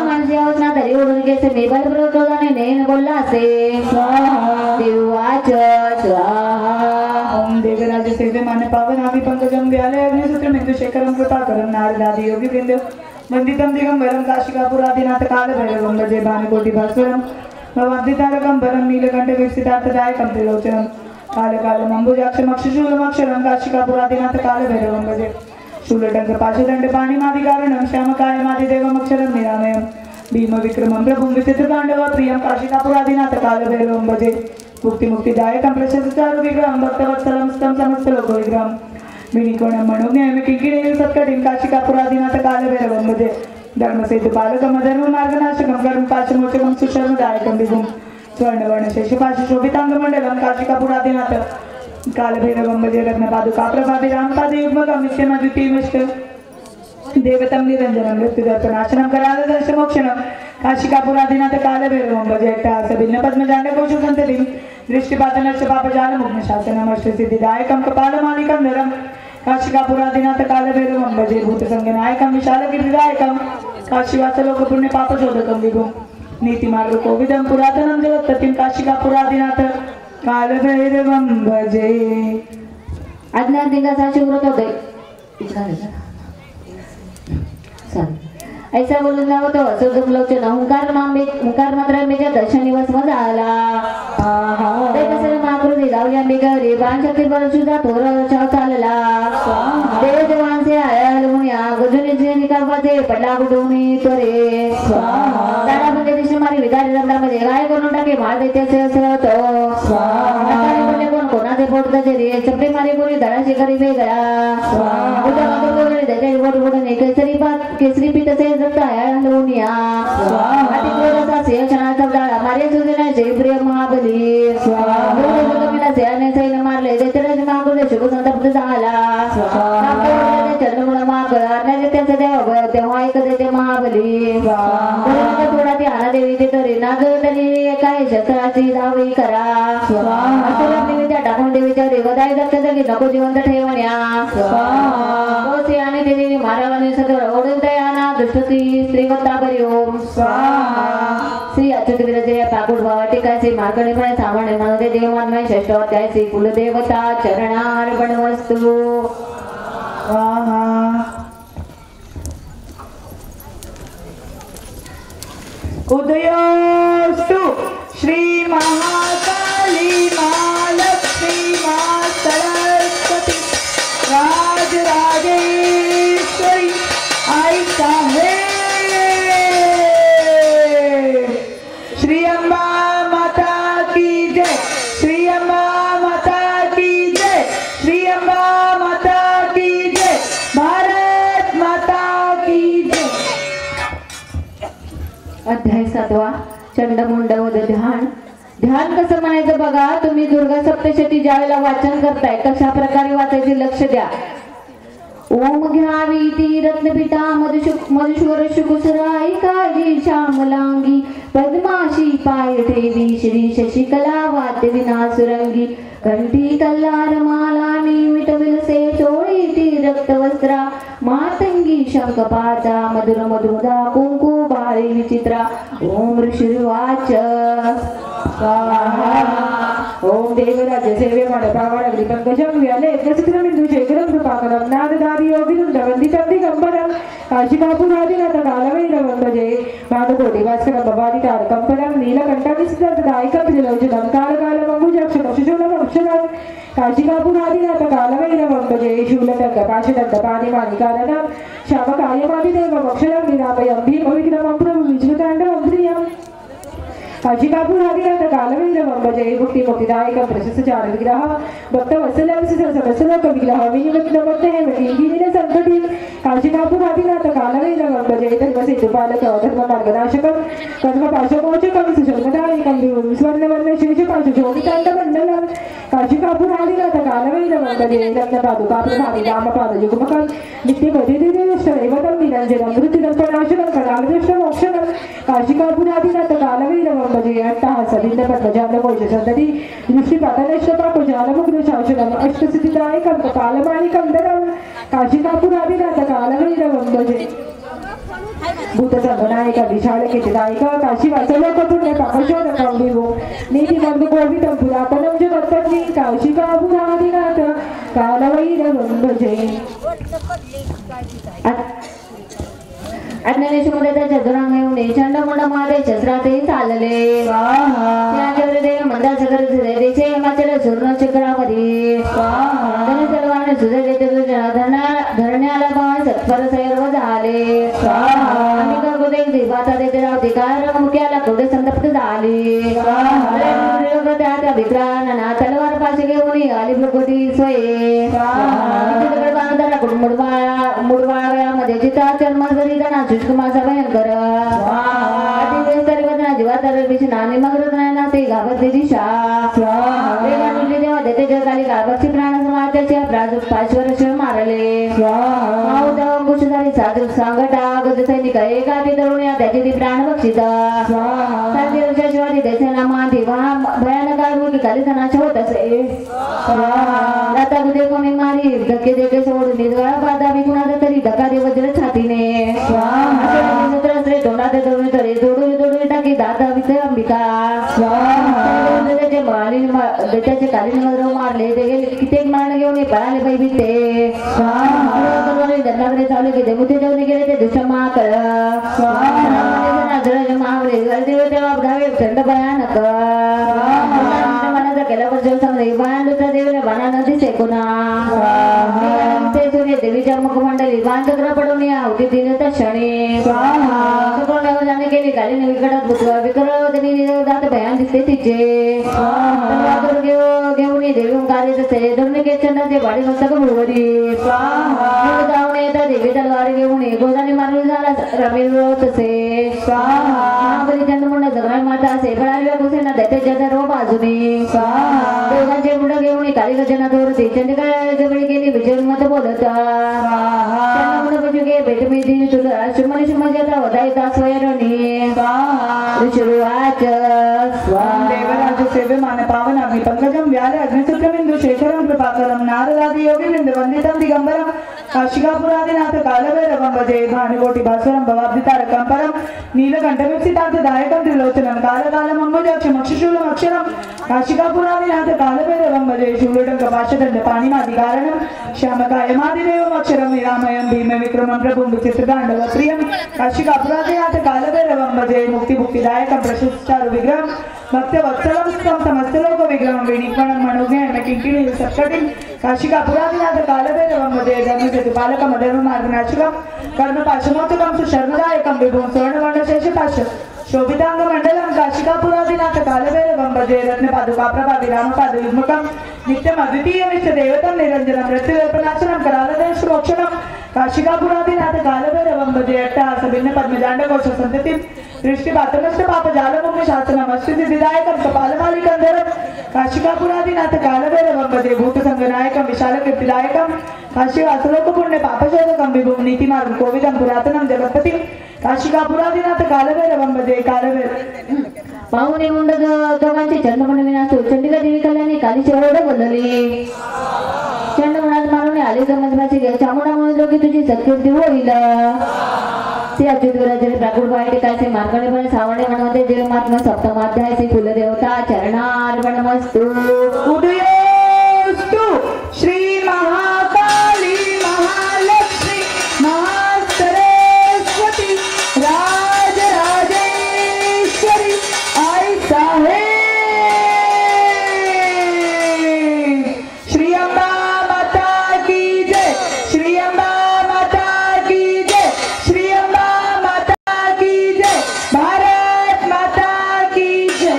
माणसे होत ना तरी उडून गेसे मी बलप्रतोदाने नेन बोलला असे देवाच स्वाहा ओम देवराज सेवे माने पावन आवी पंकजं व्याले अग्निसूत्र बिंदु शेखरं कृपाकरं नारदादि योगी वृंद वंदितं दिगंबरं काशिकापुरादिनाथ कालभैरवं भजे भानुकोटि भास्करं भवाब्धितारकं नीलकण्ठ वीक्षितार्थदायकं त्रिलोचनं कालकालमम्बुजाक्षमक्षशूलमक्षरं काशिकापुरादिनाथ कालभैरवं भजे शूलटङ्क पाशदण्ड पाणिमादिकारणं श्यामकायमादिदेवमक्षरं निरामयं भीमविक्रमं प्रभुं विचित्रताण्डव प्रियं काशिकापुरादिनाथ कालभैरवं भजे मुक्तिदायकं प्रशस्तचारु विग्रहं भक्तवत्सलं स्तं समस्तलोकविग्रहं विनिकोणं मनोज्ञं किङ्किणीं सत्कटिं काशिकापुरादिनाथ कालभैरवं भजे धर्मसेतुपालकं धर्ममार्गनाशकं कर्मपाशमोचकं सुशर्मदायकं विभुं स्वर्णवर्णशेषपाशि शोभिताङ्गमण्डलं काशिकापुरादिनाथ कालभैरवं भजे रत्नपादुकाप्रभाभिरामपादयुग्मकं नित्यमद्वितीयमिष्ट देवतं निरञ्जनं मृत्युदर्पनाशनं करालदर्शमोक्षणं काशिकापुरादिनाथ कालभैरवं भजे अट्टहासभिन्नपद्मजाण्डकोशसन्ततिं दृष्टिपातनश्चपापजालमुग्धशासनम् अष्टसिद्धिदायकं कपालमालिकन्धरं काशिकापुरादिनाथ कालभैरवं भजे भूतसङ्गनायकं विशालकीर्तिदायकं काशीवासलोकपुण्यपापशोधकं विभुं नीतिमार्गकोविदं पुरातनं जगत्पतिं काशिकापुरादिनाथ कालभैरवं भजे अज्ञानदासाची व्रत ऐसा बोलून जावं तो असुदुर्लोचन हुंकार मात्र दर्शन निवास मजा आला माकृती जाऊया बिगरी बांशक्ती बरसुद्धा थोर चालला देवदेवांचे आयल मुनिया गजुनीचे निकापाचे पडला गुडुनी तोरे दादा म्हणजे दिशे मारी विदारी रंगामध्ये गाय करून टाके माळ देत्याचे असं होतं कोण कोणाचे पोट त्याचे रे चपटे मारी बोली धडाशी करी वेगळा त्याच्या बोट बोडून केसरी पीठ मुनिया मारे प्रिय महाबली मारले शुभ संतप्त झाला चंद्रमुळा तेव्हा ऐकत महाबली थोडा ती आना देवी तरी नागतनी काय शस्त्राची दावी करा असं निमित्त टाकून देवीच्या देवदाय दक्ष जागी नको जिवंत ठेवण्या कोसी आणि देवी मारावाने सदर ओढून दयाना दुष्टती श्रीवत्ता बरी ओम श्री अच्युत विरजय पाकुड भावाटिका श्री मार्कणीपणे सामान्य म्हणून देवमान्मय षष्ठ अध्याय श्री कुलदेवता चरणार्पण वस्तू उदयोस्तु श्री महाकाली महालक्ष्मी मा सरस्वती राजराजेश्वरी आई साहेब श्री अम्बा माता की जय श्री अम्बा माता की जय श्री अम्बा माता की जय भारत माता की जय। अध्याय 7 चंडमुंड वध ध्यान। ध्यान कसं म्हणायचं बघा, तुम्ही दुर्गा सप्तशती ज्यावेळेला वाचन करताय कशा प्रकारे वाचायचे लक्ष द्या। ओम घ्यावी ती रत्नपीठा मधुश्वर शुकुसराई काळजी श्यामलांगी पद्माशी पाय ठेवी श्री शशिकला वाद्य विनासुरंगी कंठी कल्लार माला निमिट विलसे चोळी ती रक्तवस्त्रा मातंगी शंखपाता मधुर मधुदा कुंकू बाळी विचित्रा। ओम ऋषिर्वाच ओम देवराज सेवे मंडपावळ अग्निपंकजं व्याले यज्ञचित्रबिंदु शेखरं कृपाकरं नाददादी योगिनं वन्दितं दिगंबरं काशिकापुरादिनाथ कालभैरवं भजे भानुकोटि भास्करं भवानि तारकं नीलकण्ठनिसिद्धदायकं त्रिलोचनं कालकालमम्बुजाक्षं शिशूलं अक्षरं काशिकापुरादिनाथ कालभैरवं भजे शूलदण्डपाशदण्डपाणिमानिकाननं श्यामकायमादिदेवम् अक्षरं निरामयं भीमविघ्नं प्रभुविष्णुताण्डवं प्रियम् काशिकापुरादिनाथ कालभैरवं भजे मुक्तिमुक्तिदायकं प्रशस्तचार विग्रह भक्तवत्सलं समस्तलोक विग्रह विनिमग्नमत्तहेमदीन संकटीं काशिकापुरादिनाथ कालभैरवं भजे धर्मसेतुपालक धर्ममार्गनाशकं कर्मपाशमोचकं सुशोभदायकं विभुं स्वर्णवर्ण शेषपाशशोभिताण्डमण्डलं काशिकापुरादिनाथ कालभैरवं भजे रत्नपादुकाप्रभावि रामपादयुग्मकं नित्यपतिदिदेष्टदैवतं निरञ्जनं मृत्युदर्पणाशनं कलादृष्टमोक्षणं काशिकापुरादिनाथ कालभैरवं भजे अट्टहासलिन्दपद्मजालकोशसन्तति दृष्टिपतनश्यपाकुजालमुग्धशासनम् अष्टसिद्धिदायकं कपालमाणिकं दरं काशिकापुरादिनाथ कालभैरवं भजे भूतसंगनायक विशालकीर्तिदायक काशीवासलोकपुण्य पापशोधकं विभो नीतिमग्नकोविदं पुरातनं जगत्पत्नी काशिकापुरादिनाथ कालभैरवं भजे। अज्ञानेशमध्ये त्या चतुरांगणे चंडमुंडमादे शस्त्राते चालले देव मंदासकर देशे हिमाचल सुर्ण चक्रावधी धन तलवाने धरण्याला पण सत्पर सर्व झाले अंबिका गोदे देवाता देते अधिकार मुख्याला कुठे संतप्त झाले त्या विक्रांना तलवार पाशी घेऊन आली प्रकृती स्वये मुडवाळ्यामध्ये जिता जन्मगरी जना शुष्कमासा भयंकर जीवातर विषणाने मग्रनाना ते गाभते दिशा देवा देते जगाली गाभची प्राण समाजाच्या पाचवर्ष मारले कुशधारी साधू सांगटा गज सैनिक एका ती तरुण्या त्याची ती प्राण बक्षिता 7 वर्षा शिवाजी देशाला मान तेव्हा भयानक आरोग्य खाली सणाचे होत असे आता गुदे कोणी मारी धक्के देके सोडून निजगळा बाधा विकुणाचा तरी धक्का दे वज्र छातीने तोंडात तरुण तरी जोडून टाकी दादा विते अंबिका त्याचे कालीन मधुर मारले ते गेले कित्येक मारण घेऊन पळाले बाई बिते दंडाकडे चालू की देवते जेवणे गेले ते दुष्मा कर थंड भयानक मनाचा केला पण जेवसामध्ये बाण दुसरा देवीला बाणा नदी सेकुना ते सूर्य देवीच्या मुखमंडली बाण चक्र पडून या होती दिले तर क्षणी जाणे गेली कालीन विकटात विक्रवतनी जात भयान दिसते तिचे घेऊन देवी कार्य तसे धरून चंडाचे बाडी मस्तक भुवरी जाऊन येतात देवी तलवार घेऊन गोदानी मारून झाला रमेल तसे चंडमुंड जगणार माता असे पळाली कुसेना त्याच्या रो बाजूने बाबांचे पुढे घेऊन काली गजना दोरते चंडिका जवळ गेली विजय मत बोलत चंद्रमुंड भेट मी दिली तुला शुमनी शुमजाचा वदायता स्वयरणी ऋषुवाच ओम देवराज सेवे मान पावन अग्नि पंकजम व्याले अग्निसूत्रबिंदु शेखरम कृपाकरम नारदादि योगी वृंद वंदितम दिगंबरम काशिकापुरादिनाथ कालभैरवं भजे भानुकोटि भास्वरं भवाब्धितारकं परम नीलकंठविक्षितार्थ दायकं त्रिलोचनं कालकालम् अम्बुजाक्षम् अक्षशूलम् अक्षरं काशिकापुरादिनाथ कालभैरवं भजे शूलटं कपाशदण्ड पाणिमादिकारणं श्यामकायमादिदेवम् अक्षरं निरामयं भीमविक्रमं प्रभुं विचित्रताण्डवप्रियं काशिकापुरादिनाथ कालभैरवं भजे मुक्तिमुक्तिदायकं प्रशस्तारु विग्रहं भक्तवत्सलं समस्तलोक विग्रहं विनिपणं मनोज्ञानं किङ्किणी सत्कटिं काशिकापुरादिनाथ कालभैरवं भजे धर्मसेतुपालकं धर्ममार्गनाशकं कर्मपाशमोचकं सुशर्मदायकं विभुं स्वर्णवर्णशेषपाश शोभितांगमण्डलं काशिकापुरादिनाथ कालभैरवं भजे रत्नपादुकाप्रभाविरामपादयुग्मकं नित्यम् अद्वितीयमिष्टदेवतं निरञ्जनं मृत्युदर्पणाशनं करालदेशमोक्षणं काशिकापुरादिनाथ कालभैरवं भजे अट्टहासभिन्नपद्मजाण्डकोशसन्ततिं दृष्टिपातनष्टपापजालमुग्निशासनम् अष्टसिद्धिदायकं कपालमालिकन्धरं काशिकापुरादिनाथ कालभैरवं भजे भूतसंगनायकं विशालकीर्तिदायकं काशीवासलोकपुण्यपापशोधकं विभुं नीतिमार्गं कोविदं पुरातनं जगत्पतिं काशिकापुरादिनाथ कालभैरवं भजे कालभैरव पाहुणे मुंड दोघांचे चंद्रमण विनाश चंडिका देवी कल्याणी काली शेवड बोलली चंद्रमणात मानवने आले गमजबाची चामुंडा म्हणून लोकी तुझी सत्कीर्ती होईल ते अच्युतगुराजने प्राकृत वाईट कायचे मार्गणे सावणे म्हणवते देवमात्म सप्तमाध्याय श्री कुलदेवता चरणार्पणमस्तु उदयोस्तु श्री महाकाली महालक्ष्मी महासरस्वती राजराजेश्वरी आई साहेब श्री अंबा माता की जय श्री अंबा माता की जय श्री अंबा माता की जय भारत माता की जय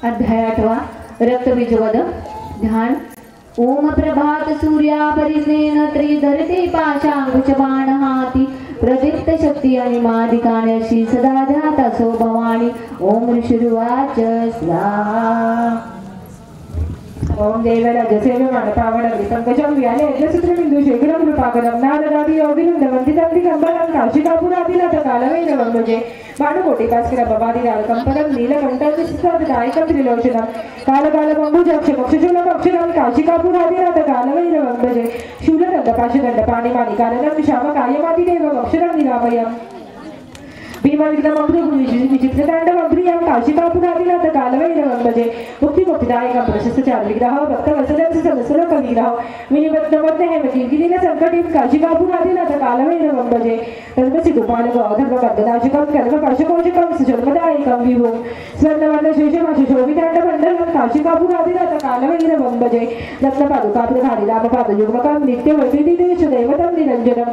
अध्याय 8 रक्तबीजवध ध्यान ओम प्रभात सूर्या परिस्नेन त्रिधरते पाशांकुश बाण हाती प्रदीप्त शक्ती आणि मादिकाण्याशी सदा जाता सो भवानी ओम ऋषिरुवाच स्वाहा ओम देवराज सेवे मान पावन अग्नि पंकजम व्याले यज्ञसूत्रबिंदु शेखरं कृपाकरं नारदादि योगिवृंद वंदितं दिगंबरं काशिकापुरादिनाथ कालभैरवं भजे भानुकोटि भास्कर भवादितारकं परं नीलकण्ठविक्षितार्थ त्रिलोचनं कालकालमम्बुजाक्षम् अक्षशूलम् अक्षरं काशिकापुरादिनाथ कालभैरवं भजे शूलदण्डपाशदण्ड पाणिमादिकारणं श्यामकायमादिदेवम् अक्षरं निरामयम् विचित्रताण्डवं प्रियं काशिकापुरादिनाथ कालभैरवं भजे मुक्तिमुक्तिदायकं प्रशस्तचारुविग्रहः भक्तवत्सलं सहस्रलोकविग्रहः विनिबद्धमध्यहेमकीर्तिदिन संकटिं काशिकापुरादिनाथ कालभैरवं भजे धर्मसितुपालकं धर्मबद्धनाशकं कर्मपाशकोशकं सुजन्मदायकं विभुं स्वर्णवर्णशेषमाशोभिताण्डमण्डलं काशिकापुरादिनाथ कालभैरवं भजे रत्नपादुकाप्रभारिरामपादयुग्मकं नित्यवैद्यदेशदैवतं निरञ्जनं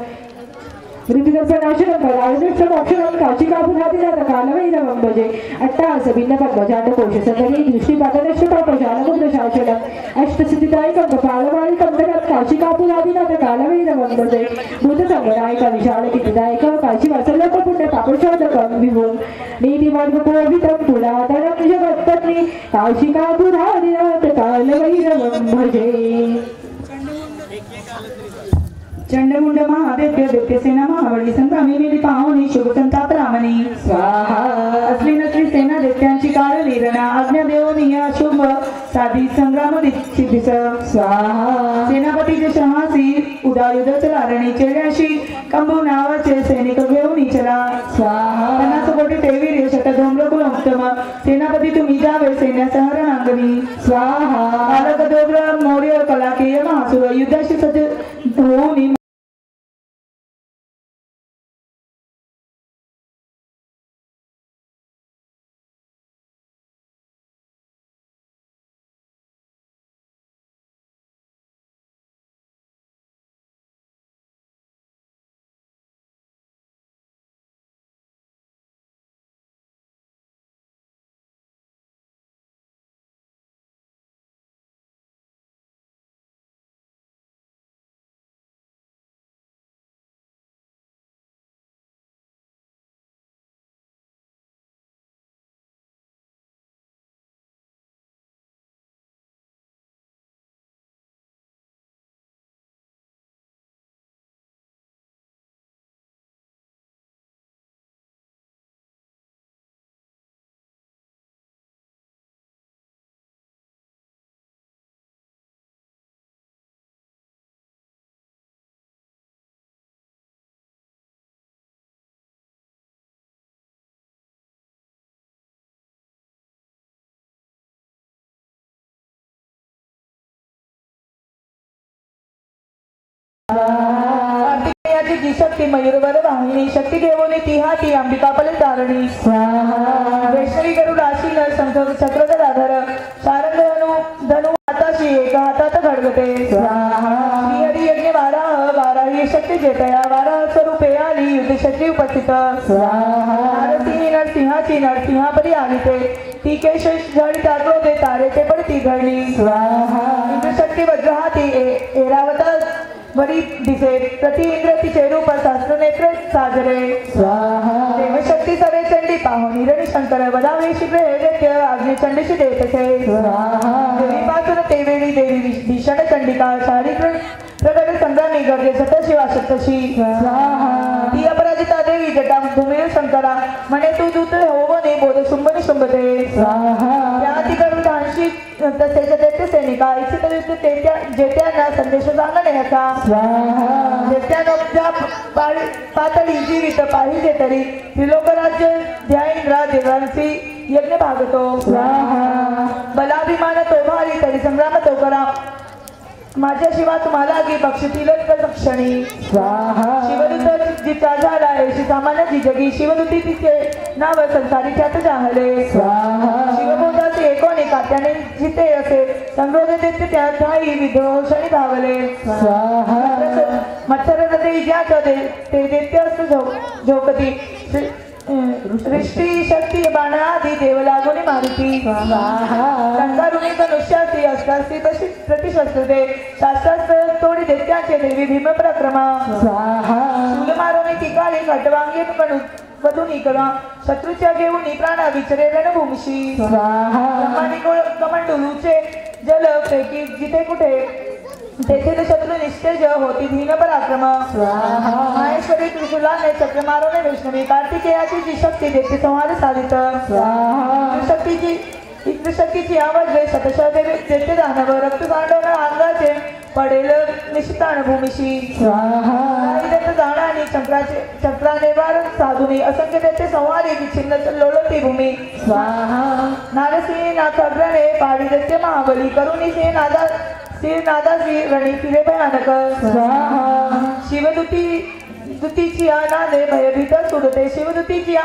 मृत्युदर्पणाशनं परावृष्टमोक्षणं काशिकापुरादिनाथ कालभैरवं भजे अट्टहासभिन्नपद्मजाण्डकोशसन्दरी दृष्टिपातनष्टपापजालमुग्धशासनम् अष्टसिद्धिदायकं कपालमालिकं धनं काशिकापुरादिनाथ कालभैरवं भजे भूतसंगनायकं विशालकीर्तिदायकं काशीवासलोकपुण्यपापशोधकं विभुं नीतिमार्गकोविदं पुरातनं जगत्पत्नी काशिकापुरादिनाथ कालभैरवं भजे चंडमुंड महादेव्य दिव्यसेना महाबळी संग्रामी मिली पाहुणी शुभ संताप रामणी स्वाहा असली नसली सेना दैत्यांची काळ वीरणा आज्ञा देवनीय शुभ साधी संग्राम सिद्धीस स्वाहा सेनापतीचे शहासी उदायुध चलारणी चेड्याशी कंबू नावाचे सैनिक घेऊन चला स्वाहा 50 कोटी तेवीर शतधोम्रकुल उत्तम सेनापती तुम्ही जावे सैन्यासह रणांगणी स्वाहा बालक दोग्र मौर्य कलाकेय महासुर युद्धाशी सज्ज होऊन कार्तिकेयाची जी शक्ती मयूरवर वाहिनी शक्ती घेऊन ती हाती अंबिका पलटारणी वैष्णवी गरुड आशीन शंख चक्र गदाधर शारंग धनु हाताशी एका हातात खडगते श्रीहरी यज्ञ वाराही शक्ती जेतया वाराह स्वरूपे आली युद्ध शक्ती उपस्थित नारसिंही नरसिंहाची नरसिंहापरी आली ते ती केश झळीता क्रोधे तारेचे पडती घडली इंद्रशक्ती वज्रहाती ऐरावता वरी दिसे प्रति इंद्र तिचे रूप शास्त्र नेत्र साजरे देवशक्ती सवे चंडी पाहुणी रणि शंकर वदावे शीघ्र हे दैत्य आग्ने चंडीशी देतसे देवीपासून ते वेळी देवी भीषण चंडिका शारीरिक प्रगट संग्रामी गर्जे सतशिवा सप्तशी ती अपराजिता देवी जटा भूमीर शंकरा म्हणे तू दूत होवने बोध शुंभनी शुंभते त्या ती गरुडांशी तसेच दैत्य सैनिका इच्छित युद्ध जेत्यांना संदेश सांगणे हका जेत्यानं पातळी जीवित पाहिजे तरी त्रिलोक राज्य ध्याइंद्रा देवांची यज्ञ भागतो बलाभिमान तो भारी तरी संग्राम तो करा माझ्या शिवा तुम्हाला गी बक्षतील क्षणी शिवदूत जिचा झाला ऐशी सामान्य जी जगी शिवदूती तिचे नाव संसारी ख्यात जाहले शिवभूताचे एकोणे कात्याने जिते असे संग्रोध देते त्या ठाई विधोषणी धावले मत्सर हृदय ज्यात ते देते असत झोकती सृष्टी शक्ती बाण आदी देव लागून मारुती संकारुणी धनुष्याची अष्टास्ती प्रतिशस्त्र दे शास्त्रास्त्र तोडी देत्याचे देवी भीम प्रक्रमा शूल मारून ती काळी खटवांगी वधूनी करा शत्रूच्या घेऊन प्राणा विचरे रणभूमीशी कमंडलूचे जल पैकी जिथे कुठे तेथे शत्रु निस्तेज होती धीन पराक्रम माहेश्वरी त्रिशूलाने चक्र मारवणे वैष्णवी कार्तिकेयाची जी शक्ती देते संहार साधित शक्तीची आवाज शतशः देवे देते दानव रक्त सांडवण अंगाचे पडेल निशितान भूमीशी जाणानी चक्राने वार साधुनी असंख्य देते संहारी विच्छिन्न लोळती भूमी नारसिंह नाथाग्रणे पाडी देते महाबली करुणी सिंह नादा नादासी रणी फिरे भयानक शिवदूतीची नादे भयभीत सुरते शिवदूतीची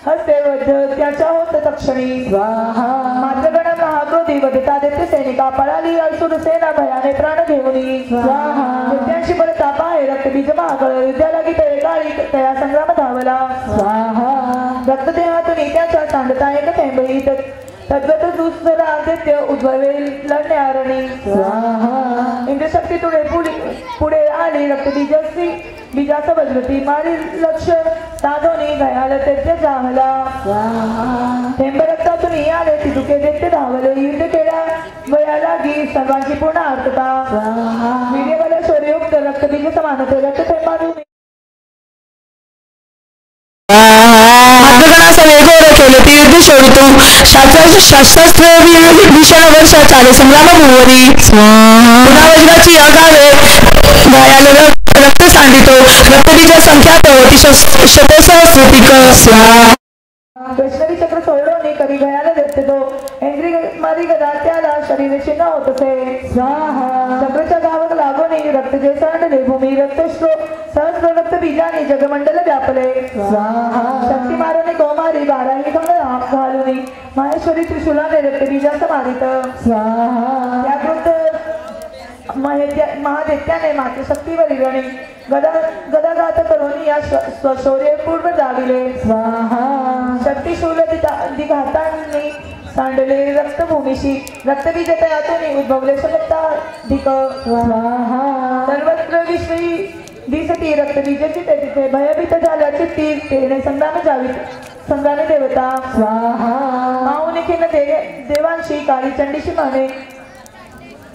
हस्ते वध त्याच्या होत तक्षणी मात्र गण महाक्रोधी वधता देते सैनिका पळाली असुर सेना भयाने प्राण घेऊनी त्यांची बलता पाहे रक्तबीज महागळ युद्धा लागी तळे काळी तया संग्राम धावला रक्तदेहातून त्याच्या सांडता एक थेंबही तद्गत दुसरा आदित्य उद्भवेल लढण्यारणी इंद्रशक्ती पुढे आली रक्तबीजस्त्री बीजास वज्रती मारी लक्ष साधोनी घयाल तेथे जाहला थेंब रक्तातून आले तितुके देते धावले युद्ध केल्या वया लागी सर्वांची पूर्ण आर्तता वीर्यबल शौर्ययुक्त रक्तबीज समानते रक्त थेंबातून शास्त्रास्त्र भीषण वर्ष चाले संग्राम भूवरी पुन्हा वज्राची आगावे घायाल रक्त सांडितो रक्तबीज संख्यात होती शतसहस्रतिक वैष्णवी चक्र सोडवणे करी घयाला देते तो इंद्री मारी गदा त्याला शरीर चिन्ह होत असे चक्रच्या गावात लागून रक्त जे सांडले भूमी रक्तश्रो सहस्र रक्त बीजाने जगमंडल व्यापले शक्ती मारणे कौमारी बाराही घालून माहेश्वरी त्रिशूलाने रक्त बीजास मारित महादैत्याने मातृशक्तीवरील रणी गदाघात करून या स्वशौर्य पूर्व जाविले शक्तिशूल दिघातांनी सांडले रक्तभूमीशी रक्तबीज तयातून उद्भवले शक्ताधिक सर्वत्र विश्वी दिसती रक्तबीजाची तिथे भयभीत झाल्याची ती तेने संग्रामी देवता माऊनिखीन देवांशी काळी चंडीशी म्हणे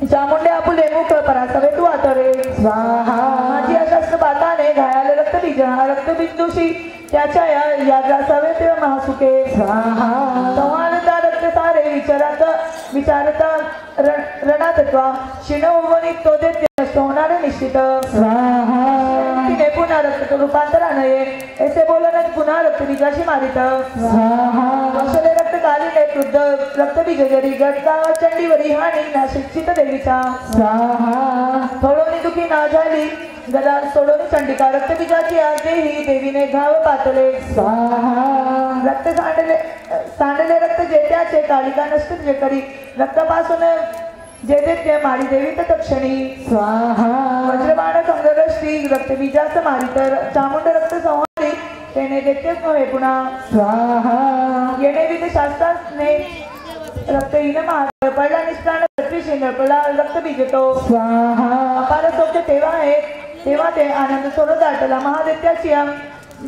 चामुंडे आपुले मुख परासवे तू आतरे माझी अशस्त्र बाताने घायाल रक्तबिंदूशी त्याच्या याग्रासावे ते महासुके संवादता रक्त सारे विचारता रणातत्वा शिण उवनी तो देते होणारे निश्चित तिने पुन्हा रक्त रूपांतरा नये ऐसे बोलत पुन्हा रक्तबीजाशी मारित वसले रक्त कालीने क्रुद्ध रक्तबीज जरी गडगाव चंडीवरी हानी नाशिक्षित देवीचा थोडोनी दुखी ना झाली गदा सोडून चंडिका रक्तबीजाची आज्ञेही देवीने घाव पातले स्वाहा रक्त सांडले रक्त जेत्याचे कालिका नष्ट जे करी रक्तापासून जे ते मारी देवी तर तक्षणी स्वाहा वज्रबाण कंगरश्री रक्तबीजास मारी तर चामुंड रक्त संहारी तेने देतेच नव्हे पुन्हा स्वाहा येणे विध शास्त्राने रक्तहीन मार पडला निष्प्राण पृथ्वी शिंगळपडला रक्त बीजतो स्वाहा अपार सौख्य तेव्हा आहे तेव्हा ते आनंद सोडत दाटला महादेत्याची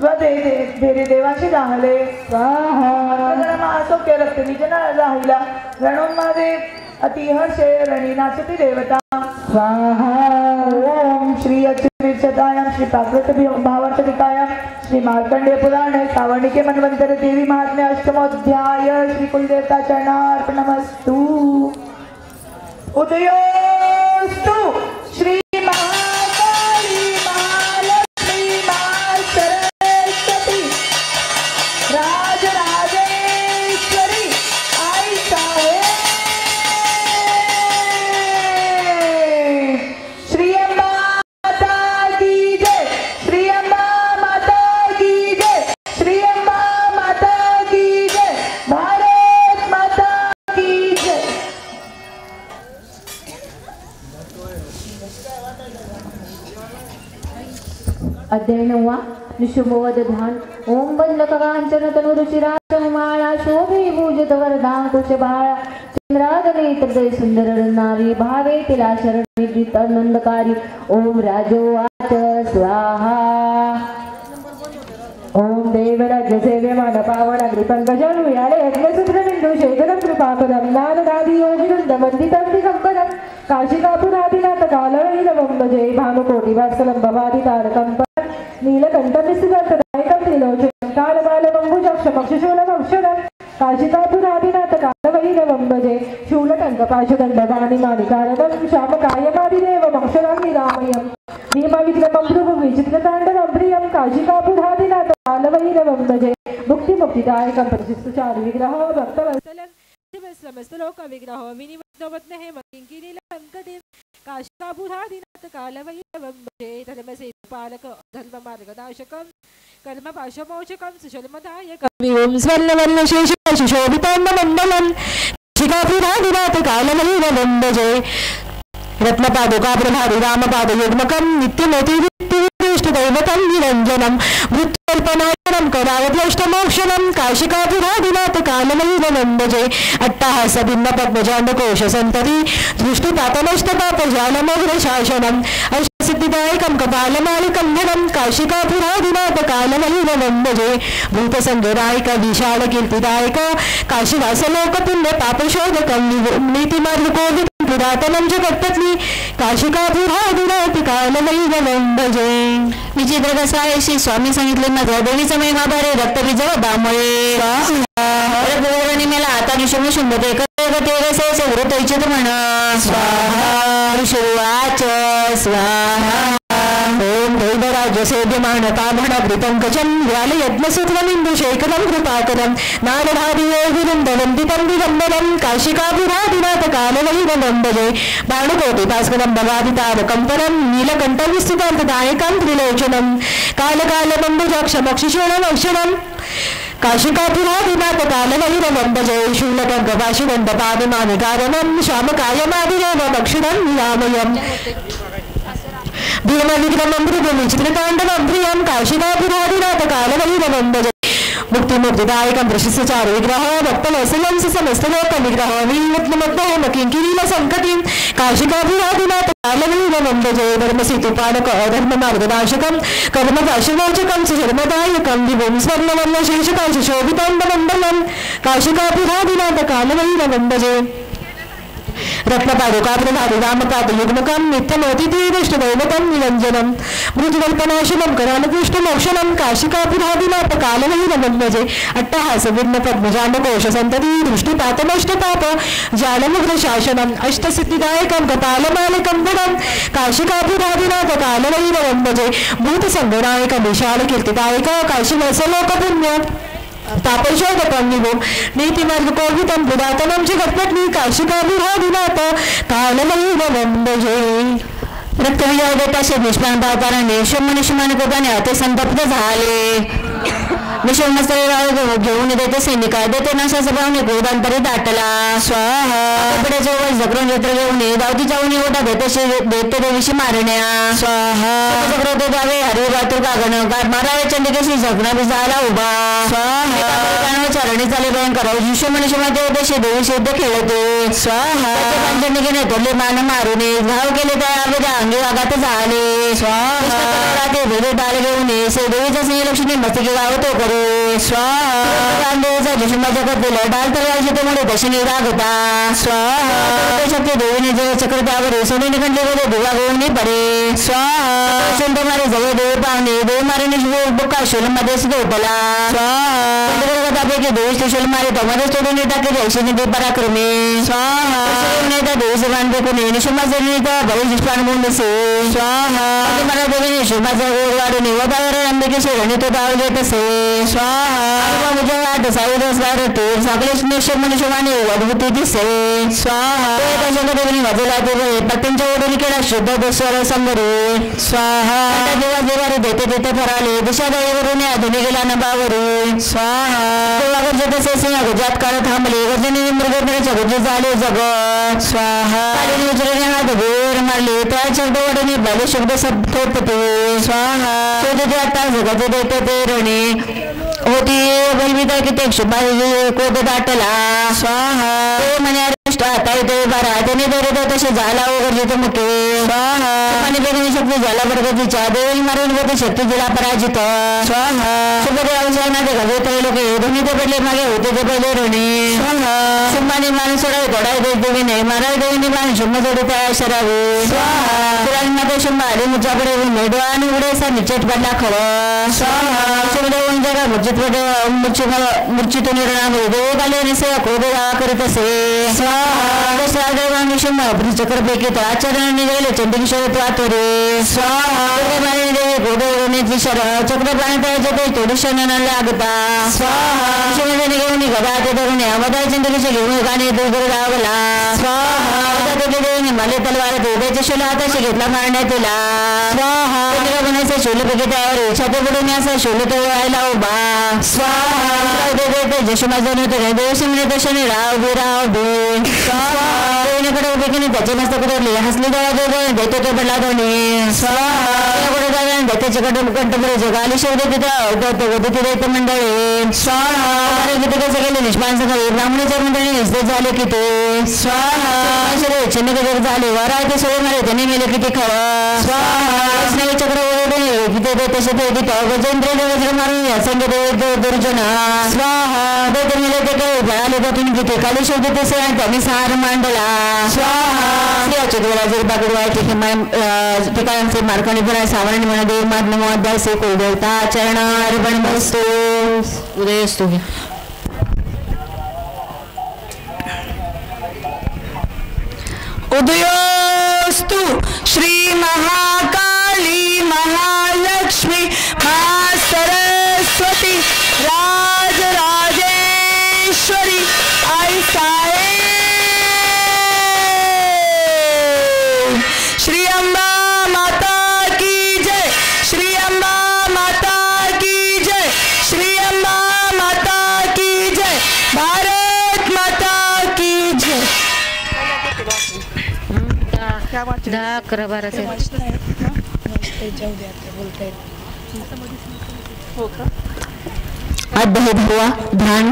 व धैर्य देवाशी राहले स्वाहा महासौख्य रक्तबीजन राहिला रणोन्मादे अतिहर्षे रणी नाचती देवता स्वाहा ओम श्री अच्युतायां श्री प्राकृत भावार्थविकायां श्री मार्कंडेय पुराण सावर्णिके मन्वंतर देवी महात्म्य अष्टमोध्याय श्री कुलदेवता चरणार्पणमस्तु उदयोस्तु श्री महाकाली महालक्ष्मी सरस्वती राजराजेश्वरी आई साहे श्री अम्बा माता की जय श्री अम्बा माता की जय श्री अम्बा माता की जय भारत माता की जय अध्याय 9 निशुंभवद ध्यान ओम बंदकांचन तनुरुचिराचमाळा शोभे भूजित वरदांकुश बाळा चंद्रादने तदय सुंदर नारी भावे तिला शरण निवृत्त आनंदकारी ओम राजोवाच स्वाहा ओम देवराज्य सेव्यमान पावन अग्निपंकजं याले यज्ञसूत्र बिंदू शेखरं कृपाकरं नारदादि योगिवृंद वन्दितं दिगम्बरं काशिकापुरादिनाथ कालवैरवं भजे भानुकोटिभास्करं भवादितारकं नीलकण्ठनिस्सितदायकं त्रिलोचनं कालबालमम्बुजक्षमक्षशूलमक्षरं काशिकापुरादिनाथ कालवैरवं भजे शूलटङ्कपाशदण्डपाणिमानिकारणं श्यामकायमादिदेवमक्षरं निरामयं भीमविक्रमं विचित्रताण्डवं प्रियं काशिकापुरादिनाथ कालवैरवं भजे मुक्तिमुक्तिदायकं प्रतिष्ठचारु विग्रहो भक्तवत्सलं समस्तलोक विग्रहो विनिवद्नवत्नहे किङ्किनीलसङ्कटिं काशिकापुरादिनाथ कालवैरवं भजे धर्मसेतुपालक धर्ममार्गनाशकं कर्मपाशमोचकं सुशर्मदायकं विवं स्वर्णवर्णशेषशोभिताण्डमण्डलं काशिकापुरादिनाथ कालवैरवं भजे रत्नपादुकाप्रभारी रामपादयुग्मकं नित्यमतिरिष्टदैवतं निरञ्जनं मृत्युकल्पनायनं करावद्यष्टमोक्षणं काशिकापुरादिनाथ कालवैरवं भजे अट्टहासभिन्नपद्मजाण्डकोशसन्तति दृष्टिपातनष्टपापजालमग्रशासनम् अष्टसिद्धिदायकं कपालमालिकं धनं काशिकापुरादिनाथ कालवैरवं भजे भूतसङ्गरायक विशालकीर्तिदायक काशीवासलोकपुण्यपापशोधकं नीतिमार्गकोविदं पुरातनं जगत्पत्नी काशिकापुरादिनाथ कालवैरवं भजे विचित्र कसा आहे श्री स्वामी सांगितले माझ्या देवीचा महिमा भरे रक्तबीज दामुळे मला आता ऋषभ शुंभते तेरसे वृत इच्छित म्हणा स्वाहा ऋषवाच स्वाहा ओम दैवराज्य सेव्यमान पावनग्रिपङ्कजं व्यालयज्ञसूत्रमिन्दुशेखरं कृपाकरं नारदादियोगिवृन्दवन्दितं दिगम्बरं काशिकापुरादिनाथ कालवैरवं भजे भानुकोटिभास्करं भवादितारकं परं नीलकण्ठविस्तृतान्तदायकं त्रिलोचनं कालकालबन्धुजाक्षमक्षिशूलमक्षरं काशिकापुरादिनाथ कालवैरवं भजे शूलकङ्कपाशिदण्डपादमानिकारणं श्यामकायमादिदेवमक्षरं निरामयम् भीमविक्रमं मृगविचित्रताण्डवं प्रियं काशिकापुरादिनाथ कालवैरवं भजे मुक्तिमुक्तिदायकं प्रशस्तचारु विग्रहो भक्तवत्सलं समस्तलोकविग्रहो वीरत्नमग्नहोमकिङ्किरीलसङ्कटिं काशिकापुरादिनाथ कालवैरवं भजे धर्मसेतुपालक धर्ममार्गनाशकं कर्मपाशमोचकं सुशर्मदायकं विभुं स्वर्णवर्णशेषकाशशोभिताण्डमण्डलं काशिकापुरादिनाथ कालवैरवं भजे रत्नपादुकाप्रभारी रामपादयुग्मकं नित्यमतिथीरिष्टदैवतं निरञ्जनं मृदुकल्पनाशनं करालकृष्णमोक्षणं काशिकापुरादिनाथ कालवैरवं भजे अट्टहासविघ्नपद्मजाण्डकोशसन्तति दृष्टिपातनष्टपाप जालमुग्रशासनम् अष्टसिद्धिदायकं कपालमालिकं धनं काशिकापुरादिनाथ कालवैरवं भजे भूतसङ्गनायक विशालकीर्तिदायक काशीवत्सलोकपुण्य तापशोधकं विभुं नीतिमार्गकोविदं पुरातनं जगत्पत्नी काशिकापुरादिनाथ कालवैरवं भजे रक्तविजय देताशे निष्पान पावताना निशम मनुष्यमान कृपाने अति संतप्त झाले. निशमस्तरे घेऊन देते सैनिक देते नशा सभावने गोदांतरी दाटला. स्वाहा पुढे जवळ जगरून जत्र घेऊन दावती जाऊन ओटा देते देवीशी मारण्या. स्वाहा जगरो ते दावे हरी वातू कागण मारावे चंडिकेशी जगणं झाला उभा. स्वाहा चरणी चाले भयंकर विश्व मनुष्यमध्ये देशे देवी सिद्ध खेळते. स्वाहा चंडिकेने धरले मान मारूने घाव केले त्या अंगी आघात झाले. स्वाहा ते भेदे डाल घेऊन देवीच्या संलक्षणी मस्तकी गावतो करे. स्वाहा जशुंबाच्या कथेला डाल तळायचे ते मुळे दशनी रागता. स्वाहा शक्ती देवीने जे चक्र त्यावर सोने निघंडले गेले देवा घेऊन पडे. स्वाहा संत मारे जवळ देव पावणे देव मारे बुका शोलमध्ये सुधोपला. स्वाहा देवी शोल मारे त्यामध्ये सोडून टाकले जैशीने देव पराक्रमे. स्वाहा देवीचे मान बेकून निशुंबाचे बरेच दुष्पान बोंडसे. स्वाहा मला देवीने शुंबाचा गोड वाढून वदावर अंबिके शोधणे तो दाव घेत असे. स्वाहा मुझे वाट साईरस वाढते सगळेच निश्चय मनुष्यमाने अद्भुती दिसे. स्वाहा देवीने वाजवला ते पट्टींच्या ओढून केला शुद्ध देश्वर संगरे. स्वाहा देवा देवारे देते देते फराले दिशा देवीवरून आधुनिक गेला नभावरून. स्वाहा देवा गरजेत असे सिंह गुजात काळ थांबले गजनी मृगेंद्राच्या गुजे झाले जगत. स्वाहा उचलणे हात गोर मारले त्या शब्द वडणे बाले शब्द थोपते. स्वाहा शोधते आता जगत देते ते रणे होती बलविदा कित्येक शुभा कोद दाटला. स्वाहा म्हणे आता येते बारा त्याने दे तसे झाला गरजेचे मुके. स्वाहा आणि बेगणी शक्ती झाला बरगतीच्या देवी मारून गती शक्ती दिला पराजित. स्वाहा शुभदेवाना ते घावे तळे लोके दोन्ही ते पडले मागे होते ते पहिले ऋणी. स्वाहा शुंभाने मान सोडावे तोडावे देश देवीने मारावे देवीने मान शुंभ जोडे त्या शरावे. स्वाहा पुराणमध्ये शुंभ आली मुच्याकडे मेडवा आणि उडेसा निचेट पडला खरं. स्वाहा शुभदेव जगा मूर्छित निर्णय देव आले आणि सेवा कोदे गावा करीत असे. चक्रपैकी आचरणाने गेले चंद्रकिशोर त्वातरे. चक्र पाण्याचे ते थोडीशा लागता. शिवने घेऊन गदा ते धरून अवधाय चंद्रकिशोर घेऊन गाणे दूर लावला. माले तलवार त्याच्या शोला हाताशी घेतला मारण्यात येला. बनायचं शोलपैकी त्यावर छाती पडून असं शोल तो व्हायला उभा. स्वाहा जशुमा जण देवसिंह दर्शने राव दे राव दे. स्वाहाकडे उभे की त्याचे मस्तक उतरले हसले देतो तो पडला दोन्ही. स्वाहा त्याचे कंठपुरे जगाली शोध तिथे दैत्य मंडळे. स्वाहा कसं गेले निष्पान सकाळी ब्राह्मणाच्या मंडळी निश्चित झाले की ते. स्वाहा छिन्न झाले वरा ते सोडून आले त्याने मेले किती खरं. स्वाहा चक्र किती तसे ते गजेंद्र वज्र मारून संघ दुर्जन. स्वाहा दैत्य मेले ते काही भयाले त्यातून किती काली शोध तसे त्यांनी सार मांडला. स्वाहा चतुराजी बागुरवाय ठिकाणचे मार्कणी पण सावरण म्हणा देव माधनमो अध्याय से कुलदेवता चरण अर्पण वस्तू उदयस्तु. उदयोस्तु श्री महाकाली महालक्ष्मी महासरस्वती राजराजेश्वरी आई साई. श्री अंबा माता की जय. श्री अंबा माता की जय. श्री अंबा माता की जय. भारत माता की जय. 10-11 अध्याय भगवा ध्यान.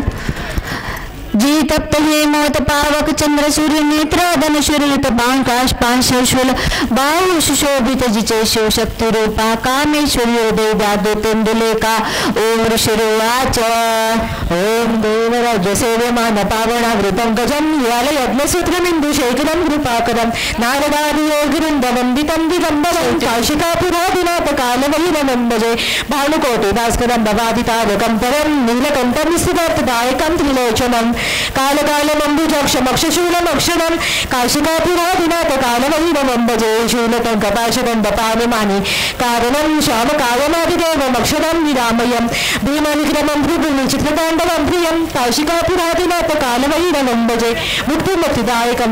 जी तप्त हे मौत पावक चंद्र सूर्य नेत्र धनुषुरित पांकाश पांशूल बाहु सुशोभित जिचे शिव शक्ति रूपा कामेश्वरी उदय दादो तेंदुलेका. ओम ऋषिरुवाच ओम देवराज सेव्यमान पावनावृतं गजं याल यज्ञसूत्रमिन्दु शेखरं कृपाकरं नारदादि योगिवृन्द वन्दितं दिगम्बरं काशिकापुरादिनाथ कालवैरवं भजे. भानुकोटि भास्करं भवादितारकं परं नीलकण्ठं सिद्धार्थदायकं त्रिलोचनं कालकालमम्बुजक्षमक्षशूलमक्षरं काशिकापुरादिनाथ कालवैरवं भजे. शूलकं कपाशकं दपानिमानि कारणं श्यामकालमादिदेवमक्षरं विरामयं भीमनिक्रमं भृगुनिचित्रताण्डवं प्रियं काशिकापुरादिनाथ कालवैरवं भजे. मुक्तिमुक्तिदायकं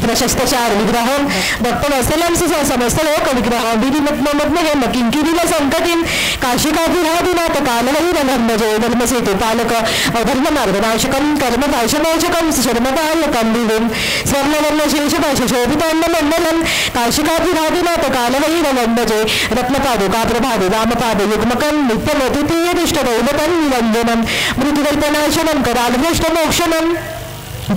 प्रशस्तचार विग्रहं भक्तवत्सलं समस्त लोक विग्रहं विधिमग्न किंकिरील संकटीं काशिकापुरादिनाथ कालवैरवं भजे धर्मसेतु पालक अधर्म मार्गनाशकं कर्म पाशमोचकं शर्मपालकं विभुं स्वर्णवर्ण शेषपाश शोभितान्नमण्डलं काशिकापुरादिनाथ कालवैरवं भजे रत्नपादुका प्रभादु रामपाद युग्मकं नित्यमद्वितीय दुष्टदैवतं निरञ्जनं मृत्युकल्पनाशनं करालभ्रष्टमोक्षणम्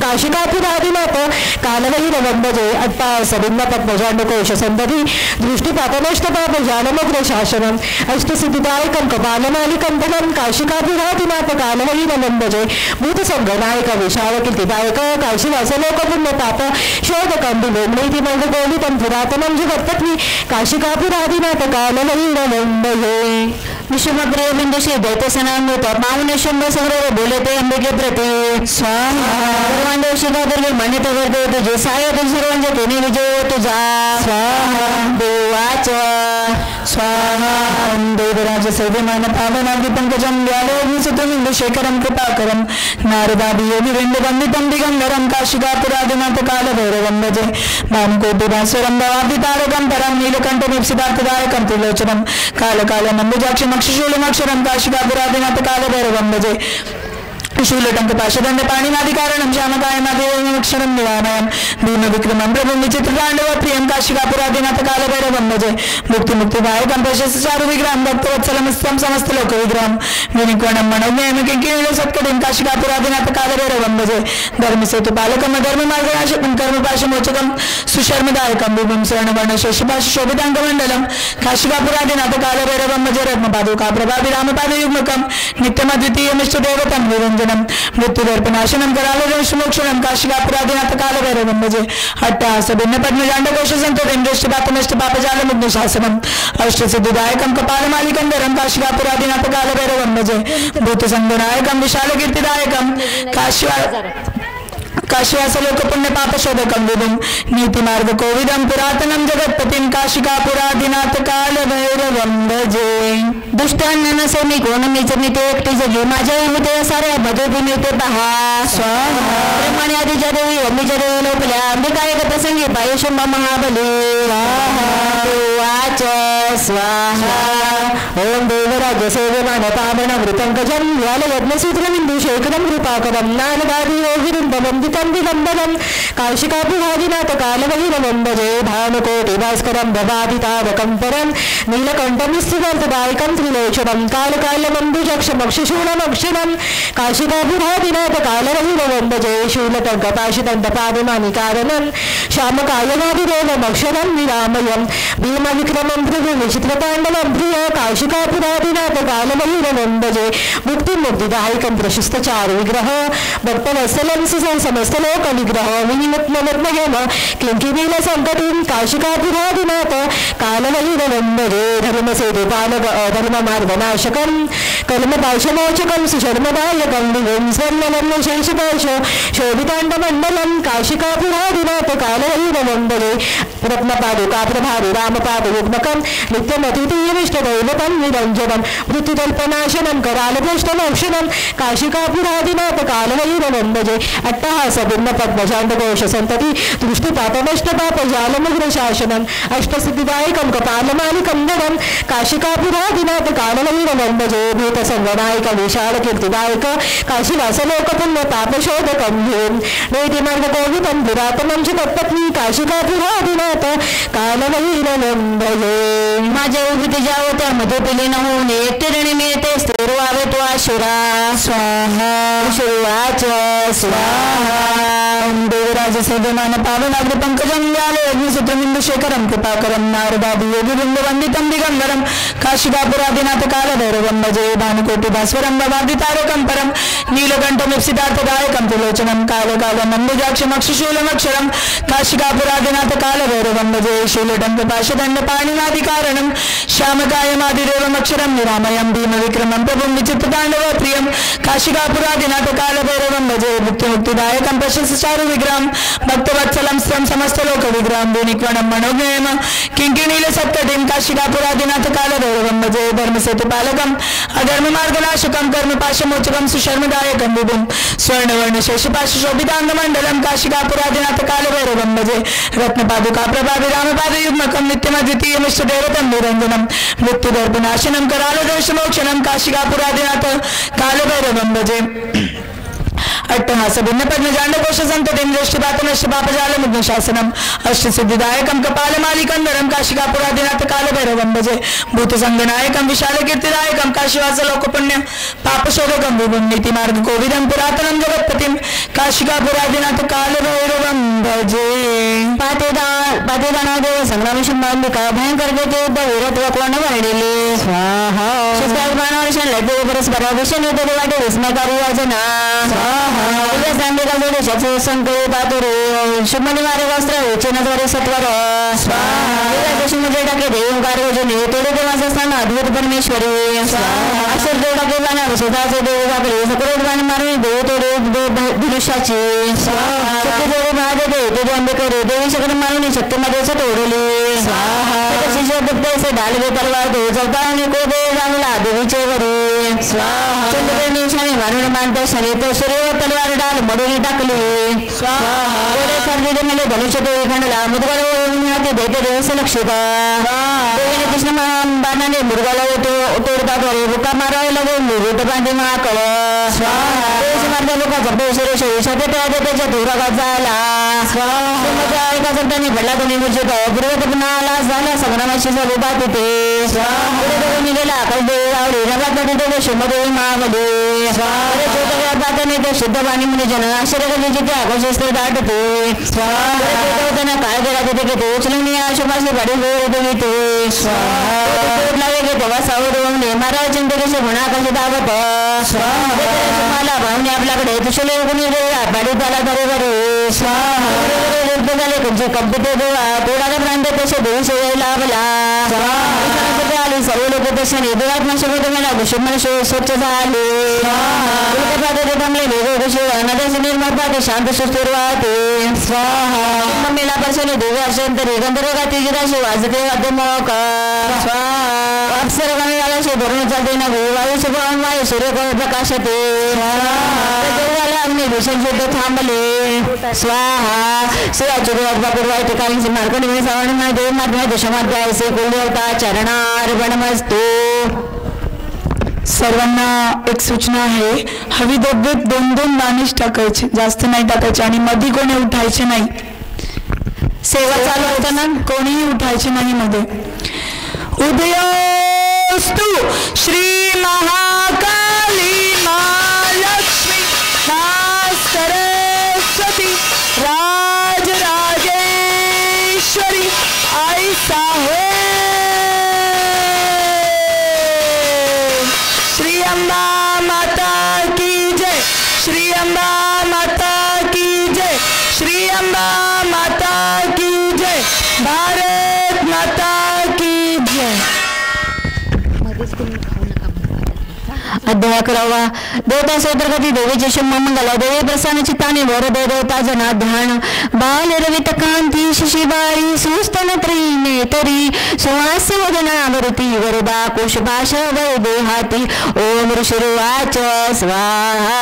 काशिकापुरादिनाथ कालवैरवं भजे अट्टासभिन्न पद्मजाण्डकोश संदधि दृष्टिपापनष्टपाप जानमग्र शासनम् अष्टसिद्धिदायकं कपालमालिकं धनं काशिकापुरादिनाथ कालवैरवं भजे भूतसंगनायक विशालकीर्तिदायक काशीवासलोकपुण्यताप शोधकं विलोम्नैति मङ्गगोलितं पुरातनं जगत्पत्नी काशिकापुरादिनाथ कालवैरवं भजे विश्वमग्रे बिंदुषे दैत्यसनामृत पावन शंभ सौरव बोलते अंबिके प्रति स्वाहा सर्वांडे शिवादर्गे मान्यता करते तुझे सायत सर्वांचे कोणी विजय तुझा स्वाहा देवाच स्वाहा देवराज सेव्यमान पावनाग्नि पंकजं व्यालोहि सुतमिंदु शेखरं कृपाकरं नारदादि योगी वृंद वंदितं दिगंबरं काशिकापुरादिनाथ कालभैरवं भजे भानुकोटिभास्वरं भवाब्धितारकं परं नीलकण्ठ निप्सितार्थदायकं त्रिलोचनं कालकालमम्बुजाक्षं अक्षशूलमक्षरं काशिकापुरादिनाथ कालभैरवं भजे शूलटंक पाशदंड पाणिनादिकारणं श्यामकायमादेवमक्षरं निवामयं भीमविक्रमं प्रभुं विचित्रताण्डव प्रियं काशिकापुरादिनाथ कालभैरवं भजे मुक्तिदायकं प्रशस्तचारु विग्रहं भक्तवत्सलमस्तं समस्तलोकविग्रहं विनिक्वणं मनोज्ञं किंकिणीलं सत्कटिं काशिकापुरादिनाथ कालभैरवं भजे धर्मसेतुपालकं अधर्ममार्गनाशकं कर्मपाशमोचकं सुशर्मदायकं विभुं स्वर्णवर्णशेषपाश शोभिताङ्गमण्डलं काशिकापुरादिनाथ कालभैरवं भजे रत्नपादुका प्रभाभिरामपादयुग्मकं नित्यमद्वितीयमिष्टदेवतं निरञ्जनं मृत्युदर्पनाशनं करालदोषमोक्षणं काशिकापुरादिनाथ कालभैरवं भजे अट्टासभिन्न पद्मजाण्डकोश संततिं दृष्टिपापनष्टपापजालमुग्निशासनम् अष्टसिद्धिदायकं कपालमालिकं धरं काशिकापुरादिनाथ कालभैरवं भजे भूतसंगनायकं विशालकीर्तिदायकं काशीवासलोक पुण्य पापशोधकं विभुं नीतिमार्ग कोविदं पुरातनं जगत्पतिं काशिकापुरादिनाथ कालभैरवं भजे दुष्टांना सेमी कोणमीच मी ते एकटी जगी माझ्या होते साऱ्या भजोबी मिळते पहा स्वाहा प्रेमाने आधीच्या देवी अम्मीच्या देवी लोकल्या अंबिका एक प्रसंगी पायुषंब महाबली स्वाहा स्वाहा ओम देवराज सेव्यमान पावन वृतंकजं व्यालयज्ञसूत्रमिन्दु शेखरं कृपाकरं नारदादि योगिरुन्द वन्दितं दिगम्बरं काशिकापुरादिनाथ कालभैरवं भजे भानुकोटिभास्करं भवादितारकं परं नीलकण्ठमिस्थितदायकं त्रिलोचनं कालकालमम्बुजक्षमक्षशूलमक्षरं काशिकापुरादिनाथ कालभैरवं भजे शूलटङ्कपाशिदन्तपादमानिकारणं श्यामकायवादिदेवमक्षरं निरामयं भीमविक्रमं भृगुविचित्रताण्डवं प्रिय काशिकापुरादिनाथ कालभैरवं भजे मुक्तिदायकं प्रशस्तचारु विग्रह भक्तवत्सलं समस्तलोक विग्रह विनिमग्न किंकिरील संकटीं काशिकापुरादिनाथ कालभैरवं भजे धर्मसेतुपालक अधर्ममार्गनाशकं कर्मपाशमोचकं सुशर्मदायकं विभुं स्वर्णवर्ण शेषपाश शोभिताण्डमण्डलं काशिकापुरादिनाथ कालभैरवं भजे रत्नपादुका प्रभादु रामपादयुग्मकं नित्यमद्वितीयमिष्टदैवतं निरञ्जनं मृत्युकल्पनाशनं करालभ्रष्टमोक्षणं काशिकापुरादिनाथ कालभैरवं भजे अट्टहासभिन्न पद्मजाण्डकोश संतति दृष्टिपापनष्टपापजालमुग्रशासनम् अष्टसिद्धिदायकं कपालमालिकं धनं काशिकापुरादिनाथ कालभैरवं भजे भूतसंगनायक विशालकीर्तिदायक काशीवासलोकपुण्यपापशोधकं नीतिमार्गकोविदं पुरातनं च तत्पत्नी काशिकापुरादिनाथ कालभैरवं भजे माझ्या उभीत जावो त्या मधुपिली न होऊन एकटिरणी मिळते स्थिर व्हावे तो आशुरा स्वाहा शिवाच स्वाहा देवराज सेव्यमान पावनाग्नि पंकजं व्यालोहि शेखरं कृपाकरं नारदादि योगी वृंद वंदितं दिगंबरं काशिकापुरादिनाथ कालभैरवं भजे भानुकोटिभास्वरं भवाब्धितारकं परं नीलकण्ठमिप्सितार्थदायकं त्रिलोचनं कालकालमम्बुजाक्षमक्षशूलमक्षरं काशिकापुरादिनाथ कालभैरवं भजे शूलटङ्कपाशदण्ड पाणिनादिकारणं श्यामकायमादिदेवमक्षरं निरामयं भीमविक्रमं प्रभुं विचित्रताण्डव प्रियं काशिकापुरादिनाथ कालभैरवं भजे मुक्तिदायकं प्रशस्तचारु विग्रहं भक्तवत्सलं समस्तलोकविग्रहं विनिक्वणं मनोज्ञं किंकिणील सत्कटिं काशिकापुरादिनाथ कालभैरवं भजे धर्मसेतुपालकं अधर्ममार्गनाशकं कर्मपाशमोचकं सुशर्मदायकं विभुं स्वर्णवर्ण शेषपाश शोभितांग मंडलम काशिकापुरादिनाथ कालभैरवं भजे रत्नपादुका प्रभावी रामपादयुग्मकं नित्यमद्वितीयमिष्ट देवतं निरञ्जनं मृत्युदर्पनाशनं करालदोषमोक्षणं काशिकापुरादिनाथ कालभैरवं भजे अट्टहास भिन्न पद्मजांडकोश संततिं दृष्टिपातनश्च पापजालमुग्न शासनम् अष्टसिद्धिदायकं कपालमालिकन्दरं काशिकापुरादिनाथ कालभैरवं भजे भूतसंगनायकं विशालकीर्तिदायकं काशीवासलोकपुण्यं पापशोधकं विभुं नीतिमार्ग कोविदं पुरातनं जगत्पतिं काशिकापुरादिनाथ कालभैरवं भजे पातेदानादेव संग्रामशंभांबिका भयंकर युद्ध वीरत्व कोण वर्णिले स्वाहा शिष्टाभिमानावर्षण लड्डू परस्पर विषणयुद्ध वाटे विस्मयकारी योजना शुभनिवार वस्त्र उच्चनद्वारे सत्वर स्वाहा टाके देवकार योजने तोडे देवास्थान अद्भुत परमेश्वरी अक्षर देव टाके बाणा स्वतःचे देव टाकले सकरोड बाण मारून देव तोडे धनुष्याची सत्यदेव महादेव देवी अंबेकर देवी शकड मारून शक्तीमध्ये तोडली शिष्य डालवे तलवार देव चौथा आणि को देव रांगला देवीचे वरी स्वाहा चंद्रनी शनी मारून मानते शनी तो सूर्य तलवार डाल मडून टाकली स्वाहा सर्दी मेले धनुष्य देवी खंडला मुदगल देते देवस लक्षिता देवीने कृष्ण बाणाने मुरगाला तोडतात बुका मारायला लागून मुरुट पांडे महाकळ स्वाहा लोकांचा बेसरे त्याच्या धुरागात झाला स्वाहा एका शब्दाने भडला दोन्ही मुर्जित पूर्वतपणाला झाला संग्रामाशी उभा तिथे स्वाहा निघेला कलदेव आवडी रगात नदी शिवदेवी महाबली स्वाहा ते शुद्ध वाणी म्हणजे जन आश्चर्य जिथे आकाशस्त्र दाटते स्वाहा काय केला तिथे घेते उचलून आशुपाशी गाडी देते स्वाहा तेव्हा सावरून महाराज चिंतेचे म्हणा कसे दावत स्वाहा भावने आपल्याकडे तुझे कोणी पाडी त्याला बरोबर स्वाहा झाले तुमचे कब्बते देवा तोडाला प्रांत तसे देवी सेवे लाभला आली सर्व लोक तसे देवात्मा शोध मला घुशमन स्वच्छ झाले नद्याचे निर्मळ पाते शांत सुस्थिरवाते स्वाहा मम्मीला पर्शने देवी अशंतरी गंधर्वगाती गिराशी वाजते वाद्य मोका स्वाहा अप्सर कमी आलाशी धरून चालते न वायू शुभम वायू सूर्य प्रकाशते देवाला अग्नी भीषण शुद्ध थांबले स्वाहा शिवापूर्वा ठिकाणी मार्कंड श्रावण देव माध्यम दशमाध्याय से कुलदेवता चरणार्पणमस्तु। सर्वांना एक सूचना आहे, हवी डब्यात 2-2 दाणेच टाकायचे, जास्त नाही टाकायचे आणि मध्ये कोणी उठायचे नाही. सेवा चालू होताना कोणीही उठायचे नाही मध्ये. उदयोस्तु श्री महाकाली महालक्ष्मी सरस्वती राजराजेश्वरी आई साहेब. श्री अंबा माता की जय, श्री अंबा माता की जय, श्री अंबा माता की जय, भारत माता की जय. अध्याय करावा. देवता सौदरगती देवीचे शंभ मंगला देवी प्रसन्न चित्ताने वर देवता जना ध्यान बाल रवित कांती शिशिबाई सुस्तन त्रिनेतरी सुवास वदनावृती वरदा कुशभाष वैदेहाती. ओम ऋषिरुवाच स्वाहा.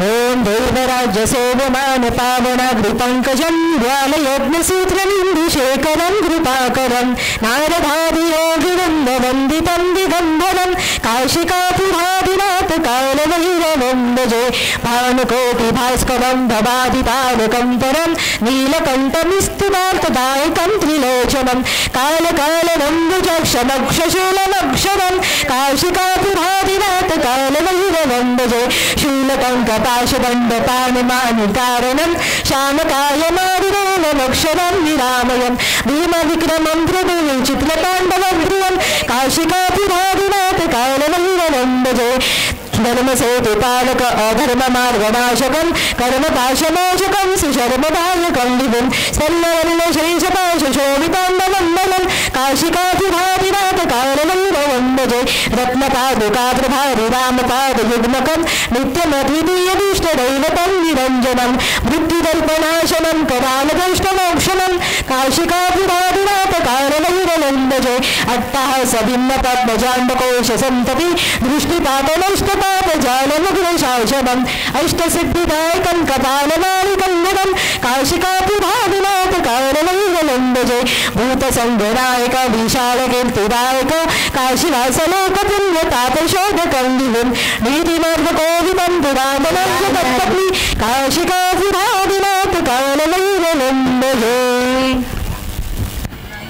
ओम देवराज्य सेवमान पावनाग्रि पंकजं द्वाल यज्ञ सूत्रमिन्दु शेखरं कृपाकरं नारदादि योगिवृन्द वन्दितं दिगम्बरं काशिकापुरादिनाथ कालभैरवं भजे. भानुकोटि भास्करं भवादितारकं परं नीलकण्ठमिस्तुमार्तदायकं त्रिलोचनं कालकालनम्बुजक्षमक्षशूलमक्षरं काशिकापुरादिनाथ कालभैरवं भजे. शूलकङ्कपाशदण्डपाणिमानिकारणं श्यामकायमादिरोलमक्षरं निरामयं भीमविक्रमं प्रभुं चित्रताण्डवं ध्रुवं काशिकापुरादिनाथ कालभैरवं भजे. धर्मसेतु पालक अधर्म मार्गनाशकं कर्मपाशनाशकं सुशर्मदायकं विभुं स्तल्लवर्ण श्रीशपाशोभिताण्डवन्दनं काशिकापुरादिनाथ कालभैरवं भजे. रत्नपादुका प्रभारि रामपादयुग्मकं नित्यमद्वितीयदुष्टदैवतं निरञ्जनं मृत्युदर्पनाशनं करालदुष्टमोक्षणं काशिकापुरादिनाथ कालभैरवं भजे. अट्टहास भिन्न पद्मजाण्डकोश सन्तति दृष्टिपातनष्टता जालमुग्रशासनम् अष्टसिद्धिदायकं कपालमालिकन्दकं काशिकापुरादिनाथ कालवैरलं भजे भूतसङ्गनायक विशालकीर्तिदायक काशीवासलोकपुण्यतापशोधकं दिवं नीतिमार्गकोविदं पुराणमङ्गपत्नी काशिकापुरादिनाथ कालवैरलं भजे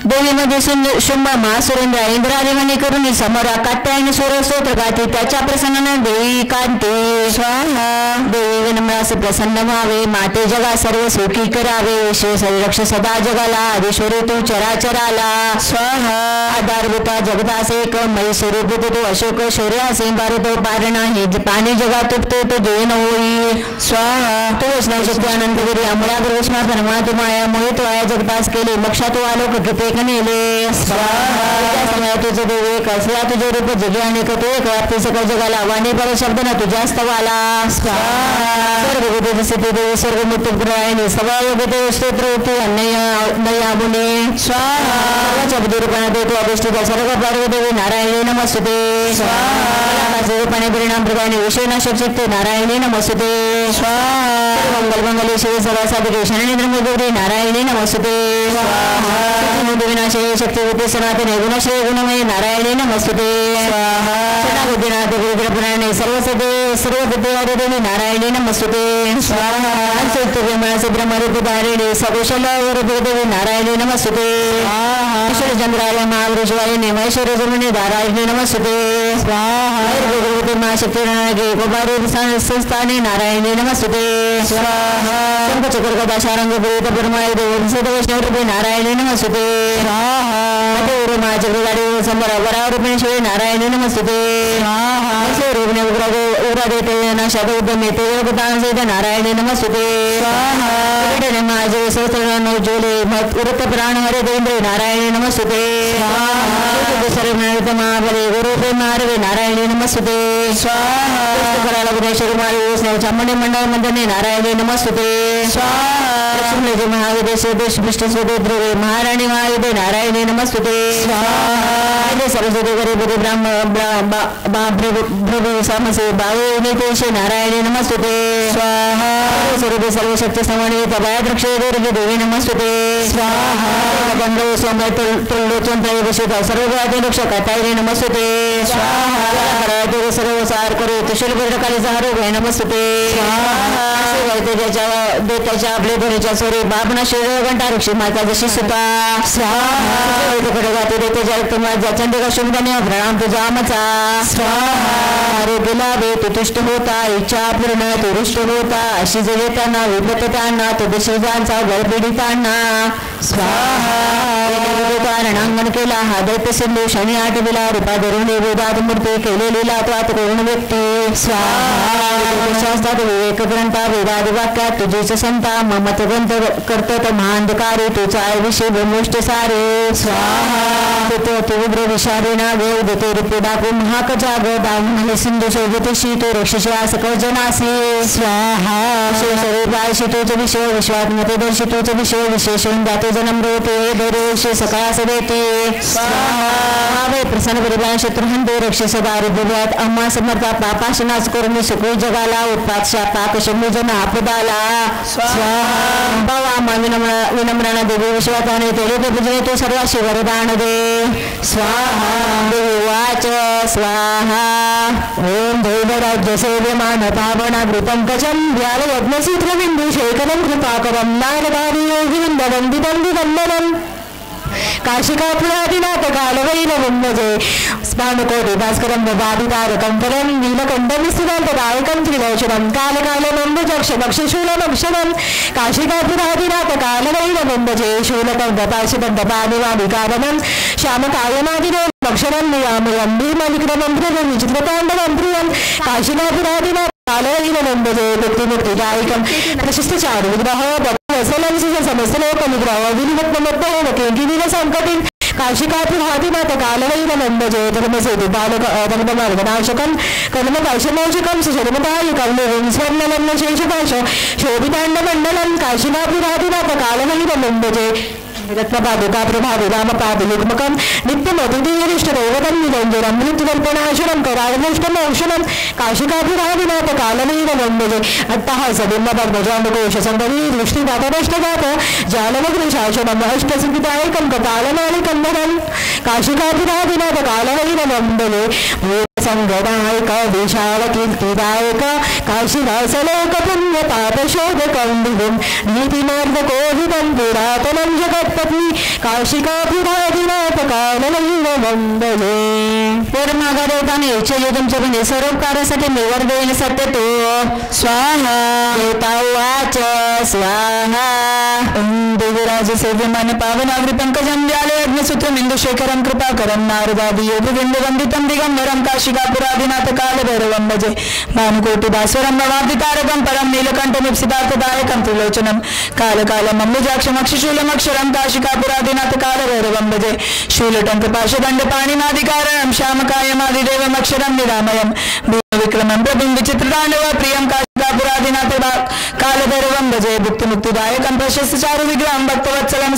देवीमध्ये शुंभ महासुरेंद्र इंद्रादेवाने करून समोर कात्यायनी सूर्यस्तोत्र गाती त्याच्या प्रसन्नाने देवी कांते स्वाहा देवी विनम्रास प्रसन्न व्हावे माते जगा सर्व सुखी करावे विश्व रक्ष सदा जगाला आदिश्वरी तू चराचराला स्वाहा आधारभूता जगदास एक मयी स्वरूप तू अशोक शौर्यासे भारत पार नाही पाणी जगा तुपतो तो जैन होई स्वाहा तो वैष्णव शक्ती अनंतगिरी अमराग्र वैष्णव परमाणा तू माया मोहित वाया जगदास केले मोक्षा तू आलोक किती कनेले स्वाहा समय तुझे देवे कसला तुझे रूप जगे आणि कतो एक व्याप्ती सकळ जगाला वाणी पर शब्द न तुझ्या स्तवाला स्वाहा सर्व विदेश स्थिती देवी सर्व मृत्यू ग्रहाने सवा योगते स्तोत्र होती नयामुने स्वाहा शब्द रूपाने देतो अभिष्टिता सर्व पार्वदेवी नारायणी नमस्ते स्वाहा रूपाने परिणाम प्रकारे विषय नाशक शक्ती नारायणी नमस्ते स्वाहा मंगल मंगले शिव सर्व साधके शरणी ब्रह्मगौरी नारायणी नमस्ते स्वाहा विनाशे शक्ती होते सनातने गुणश्री गुणमयी नारायणी नमस्ते स्वाहा सदाबुद्धिनाथ गुरुपुराणे सर्व बुद्धिवादी नारायणी नमस्ते स्वाहा ब्रह्मरूपधारिणी सकुशलदेवी नारायणी नमस्ते ईश्वर चंद्रालय महावृषवाहिनी महेश्वर जमुनी नारायणी नमस्ते स्वाहा महाशक्ती गोपारी संस्थाने नारायणी नमस्ते स्वाहा चक्रकथा शारंग परमाय वैष्णवरूपी नारायणी नमस्ते रूपेश्वरी नारायणी नमस्ते नारायणी नमस्ते वृत्त प्राण हरे देंद्र नारायणी नमस्ते महाबले गुरुपे मारवे नारायणी नमस्ते चामुंडी मंडळ मंडने नारायणी नमस्ते महाविदेश ध्रुवे महाराणी महाविदे नारायणी नमस्ते सरस्वती गरीबी ब्रह्म सामसे बावे नारायणी नमस्ते स्वाहा स्वरूपे सर्वशक्ती समन्वित भयाद्रक्ष देवी नमस्ते स्वाहा गंगो सोमय त्रिलोचन त्रयोदशीता सर्व लक्ष कथायरी नमस्ते स्वाहा सर्व सार करू तुषुल काली सहारो नमस्ते स्वाहा देताच्या आपले धनीच्या सोरी बाबना शिव घंटा ऋषी माता जशी सुता स्वाहा चंद्रिका शुभधन्य प्रणाम तुझा मचा स्वाहा आरोग्य लाभे तू तुष्ट होता इच्छा पूर्ण तू रुष्ट होता अशी जगताना विपत्ताना तुझी जांचा गडपिडितांना स्वाहा रणांगण केला हा दैत्य सिंधू शनी आठविला रूपा धरून वेदात मूर्ती केलेली लातवात करून व्यक्ती स्वाहा विवेक ग्रंथा वेदाद वाक्यात तुझीच संता ममत ग्रंथ करतात महांधकारी तुझा विषय ब्रह्मोष्ट सारे स्वाहा तीव्र विषारी नाग देते रूपे डाकून हाक जाग दावून सिंधू शोभतशी तो रक्षश्वास कवजनासी स्वाहा शिवस्वरूपाशी तुझ विषय विश्वात्मते दर्शी तुझ विषय विशेषण जाते जन्म रोते दरवर्षी सकाळस देते स्वाहा प्रसन्न परिवार शत्रुहंते रक्ष सदा हृदयात अम्मा समर्था पापाशनाच करून सुखी जगाला उत्पात शापाक शंभूजन आपदाला स्वाहा बाबा विनम्रणा देवी विश्वाताने तेरे पूजने तो सर्वाशी वरदान दे स्वाहा देवाच स्वाहा ओम दैवराज्य सेव्यमान पावनाग्रपं कजं व्याल यज्ञसूत्र बिंदु शेखरं कृपाकरं नारदारी योगी वंदितं दिगंबरं काशिकापुरादिनाथ कालवैरवं भजे स्मानुकोटि भास्करं बाधितारकं परं नीलकण्ठं विस्तृतान्तदायकं त्रिलोचनं कालकालमम्बुजक्षमक्षशूलमक्षरं काशिकापुरादिनाथ कालवैरवं भजे शूलकं दपाशिदन्तपादिवादिकारणं श्यामकायमादिनो अक्षरं नियामयं भीमविक्रमं प्रियं विचित्रताण्डवं प्रियं काशिकापुरादिनाथ कालवैरवं भजे मुक्तिमुक्तिदायकं प्रशस्तचारु विग्रह समस्तलोकनिग्रह विनिमत्नमत्तहोमकेङ्किनील संकटिं काशिकापुरादिनाथ कालवैरवं भजे धर्मसेतु बालक अधर्ममार्गनाशकं कर्मपाशमोचकं सुशर्मदायकं निरं स्वर्णवर्णशेषपाश शोभिताण्डमण्डलं काशिकापुरादिनाथ कालवैरवं भजे रत्नपादुका प्रभावी रामपादयुग्मकं नित्यमतिथीरिष्टदैवतं निरञ्जनं मृत्युकल्पनाशनं कराळमुष्टमोक्षणं काशिकाभिरादिनाथ कालनीरवं भजे अट्टहासबिम्बपद्मजाण्डकोशसम्भवी दृष्टिदातनष्टदात जालमग्निशासनम् अष्टसिद्धिदायकं कपालमालिकन्धरं काशिकाभिरादिनाथ कालनीरवं भजे भूतसङ्गदायक विशालकीर्तिदायक काशीदासलोक पुण्यपापशोधकं विभुं नीतिमार्गकोहितं पुरातनं जगत्पत्नी काशिकाभिरादिनाथ कालनीरवं भजे पूर्णमागादेवताने इच्छेयुतं च बने स्वरूपकारासाठी निवड देईल सत्य तो स्वाहा देवता उवाच स्वाहा देवराज सेव्यमान पावनाग्रि पंकजं व्याले अग्निसूत्रं इंदुशेखरं कृपाकरं नारदादि योगवृन्दवन्दितं दिगम्बरं काशिकापुरादिनाथ कालभैरवं भजे भानुकोटिभास्वरं भवाब्धितारकं परं नीलकण्ठमीप्सितार्थदायकं त्रिलोचनं कालकालम् अम्बुजाक्षमक्षशूलमक्षरं काशिकापुरादिनाथ कालभैरवं भजे शूलटङ्कपाशदण्डपाणिनादिकारणं श्यामकायमादिदेवमक्षरं निरामयं विक्रमं प्रभुं विचित्रताण्डव प्रियं काशिकापुरादिनाथ कालभैरवं भजे भुक्तिमुक्तिदायकं प्रशस्तचारु विग्रहं भक्तवत्सलं